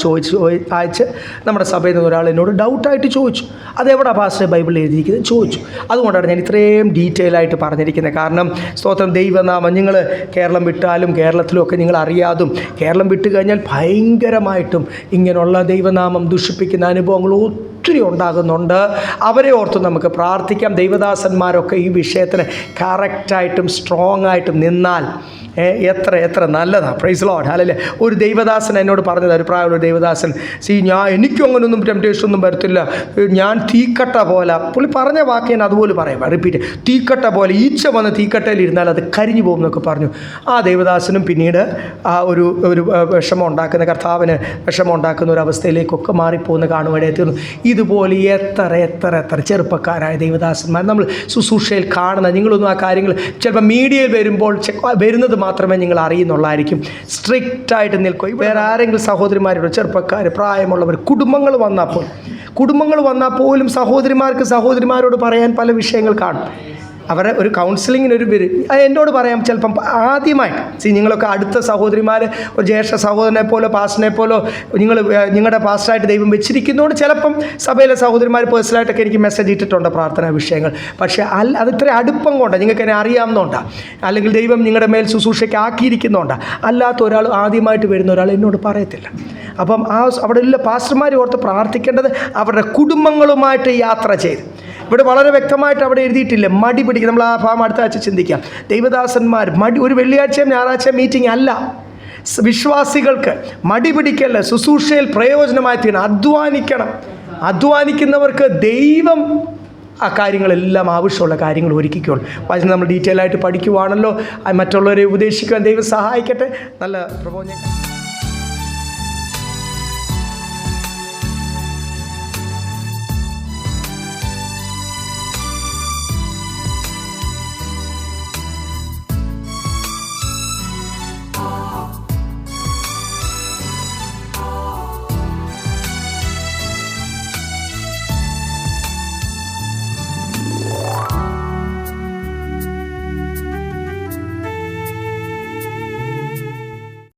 ആഴ്ച നമ്മുടെ സഭയിൽ നിന്ന് ഒരാൾ എന്നോട് ഡൗട്ടായിട്ട് ചോദിച്ചു, അതെവിടെ പാസ്റ്റർ ബൈബിളിൽ എഴുതിയിരിക്കുന്നത് ചോദിച്ചു. അതുകൊണ്ടാണ് ഞാൻ ഇത്രയും ഡീറ്റെയിൽ ആയിട്ട് പറഞ്ഞിരിക്കുന്നത്. കാരണം സ്തോത്രം, ദൈവനാമം നിങ്ങൾ കേരളം വിട്ടാലും കേരളത്തിലും ഒക്കെ നിങ്ങൾ അറിയാതും, കേരളം വിട്ട് കഴിഞ്ഞാൽ ഭയങ്കരമായിട്ടും ഇങ്ങനെയുള്ള ദൈവനാമം ദുഷിപ്പിക്കുന്ന അനുഭവങ്ങൾ ഒത്തിരി ഉണ്ടാകുന്നുണ്ട്. അവരെ ഓർത്ത് നമുക്ക് പ്രാർത്ഥിക്കാം. ദൈവദാസന്മാരൊക്കെ ഈ വിഷയത്തിന് കറക്റ്റായിട്ടും സ്ട്രോങ് ആയിട്ടും നിന്നാൽ എത്ര നല്ലതാണ്. Praise lord, hallelujah. ഒരു ദൈവദാസൻ എന്നോട് പറഞ്ഞത്, ഒരു പ്രായമുള്ള ദൈവദാസൻ, എനിക്കും അങ്ങനൊന്നും ടെംപ്റ്റേഷൻ ഒന്നും വരത്തില്ല, ഞാൻ തീക്കട്ട പോലെ, പുള്ളി പറഞ്ഞ വാക്ക് ഞാൻ അതുപോലെ പറയാം, റിപ്പീറ്റ്, തീക്കട്ട പോലെ ഈച്ച വന്ന് തീക്കട്ടയിൽ ഇരുന്നാൽ അത് കരിഞ്ഞു പോകും എന്നൊക്കെ പറഞ്ഞു. ആ ദൈവദാസനും പിന്നീട് ആ ഒരു വിഷമം ഉണ്ടാക്കുന്ന, കർത്താവിന് വിഷമം ഉണ്ടാക്കുന്ന ഒരു അവസ്ഥയിലേക്കൊക്കെ മാറിപ്പോകുന്ന കാണുവാനായി തീർന്നു. ഇതുപോലെ എത്ര ചെറുപ്പക്കാരായ ദൈവദാസന്മാർ നമ്മൾ ശുശ്രൂഷയിൽ കാണുന്ന, നിങ്ങളൊന്നും ആ കാര്യങ്ങൾ ചിലപ്പോൾ മീഡിയയിൽ വരുന്നത് മാത്രമേ നിങ്ങൾ അറിയുന്നുള്ളായിരിക്കും. സ്ട്രിക്റ്റായിട്ട് നിൽക്കുക. വേറെ ആരെങ്കിലും സഹോദരിമാരുടെ, ചെറുപ്പക്കാർ, പ്രായമുള്ളവർ, കുടുംബങ്ങൾ വന്നാൽ പോലും സഹോദരിമാരോട് പറയാൻ പല വിഷയങ്ങൾ കാണും. അവരെ ഒരു കൗൺസിലിങ്ങിന് എന്നോട് പറയാം ചിലപ്പം ആദ്യമായിട്ട് നിങ്ങളൊക്കെ അടുത്ത സഹോദരിമാർ, ഒരു ജ്യേഷ്ഠ സഹോദരനെ പോലെ പാസ്റ്ററിനെ പോലെ നിങ്ങളുടെ പാസ്റ്ററായിട്ട് ദൈവം വെച്ചിരിക്കുന്നതുകൊണ്ട് ചിലപ്പം സഭയിലെ സഹോദരിമാർ പേഴ്സണലായിട്ടൊക്കെ എനിക്ക് മെസ്സേജ് ഇട്ടിട്ടുണ്ട് പ്രാർത്ഥനാ വിഷയങ്ങൾ. പക്ഷേ അത് ഇത്ര അടുപ്പം കൊണ്ടാണ്, നിങ്ങൾക്ക് എന്നെ അറിയാവുന്നതുകൊണ്ടാണ്, അല്ലെങ്കിൽ ദൈവം നിങ്ങളുടെ മേൽ ശുശ്രൂഷയ്ക്ക് ആക്കിയിരിക്കുന്നതുകൊണ്ടാണ്. അല്ലാത്ത ഒരാൾ, ആദ്യമായിട്ട് വരുന്ന ഒരാൾ എന്നോട് പറയത്തില്ല. അപ്പം അവിടെ ഉള്ള പാസ്റ്റർമാർ ഓർത്ത് പ്രാർത്ഥിക്കേണ്ടത് അവരുടെ കുടുംബങ്ങളുമായിട്ട് യാത്ര ചെയ്ത്, ഇവിടെ വളരെ വ്യക്തമായിട്ട് അവിടെ എഴുതിയിട്ടില്ല മടി പിടിക്കുക. നമ്മൾ ആ ഭാഗം അടുത്ത ആഴ്ച ചിന്തിക്കാം. ദൈവദാസന്മാർ ഒരു വെള്ളിയാഴ്ചയും ഞായറാഴ്ച മീറ്റിംഗ് അല്ല. വിശ്വാസികൾക്ക് മടി പിടിക്കല്ല, ശുശ്രൂഷയിൽ പ്രയോജനമായി തീരണം, അധ്വാനിക്കുന്നവർക്ക് ദൈവം ആ കാര്യങ്ങളെല്ലാം ആവശ്യമുള്ള കാര്യങ്ങൾ ഒരുക്കിക്കോളും. വചനം നമ്മൾ ഡീറ്റെയിൽ ആയിട്ട് പഠിക്കുവാണല്ലോ. മറ്റുള്ളവരെ ഉപദേശിക്കുവാൻ ദൈവം സഹായിക്കട്ടെ. നല്ല പ്രബോധനം.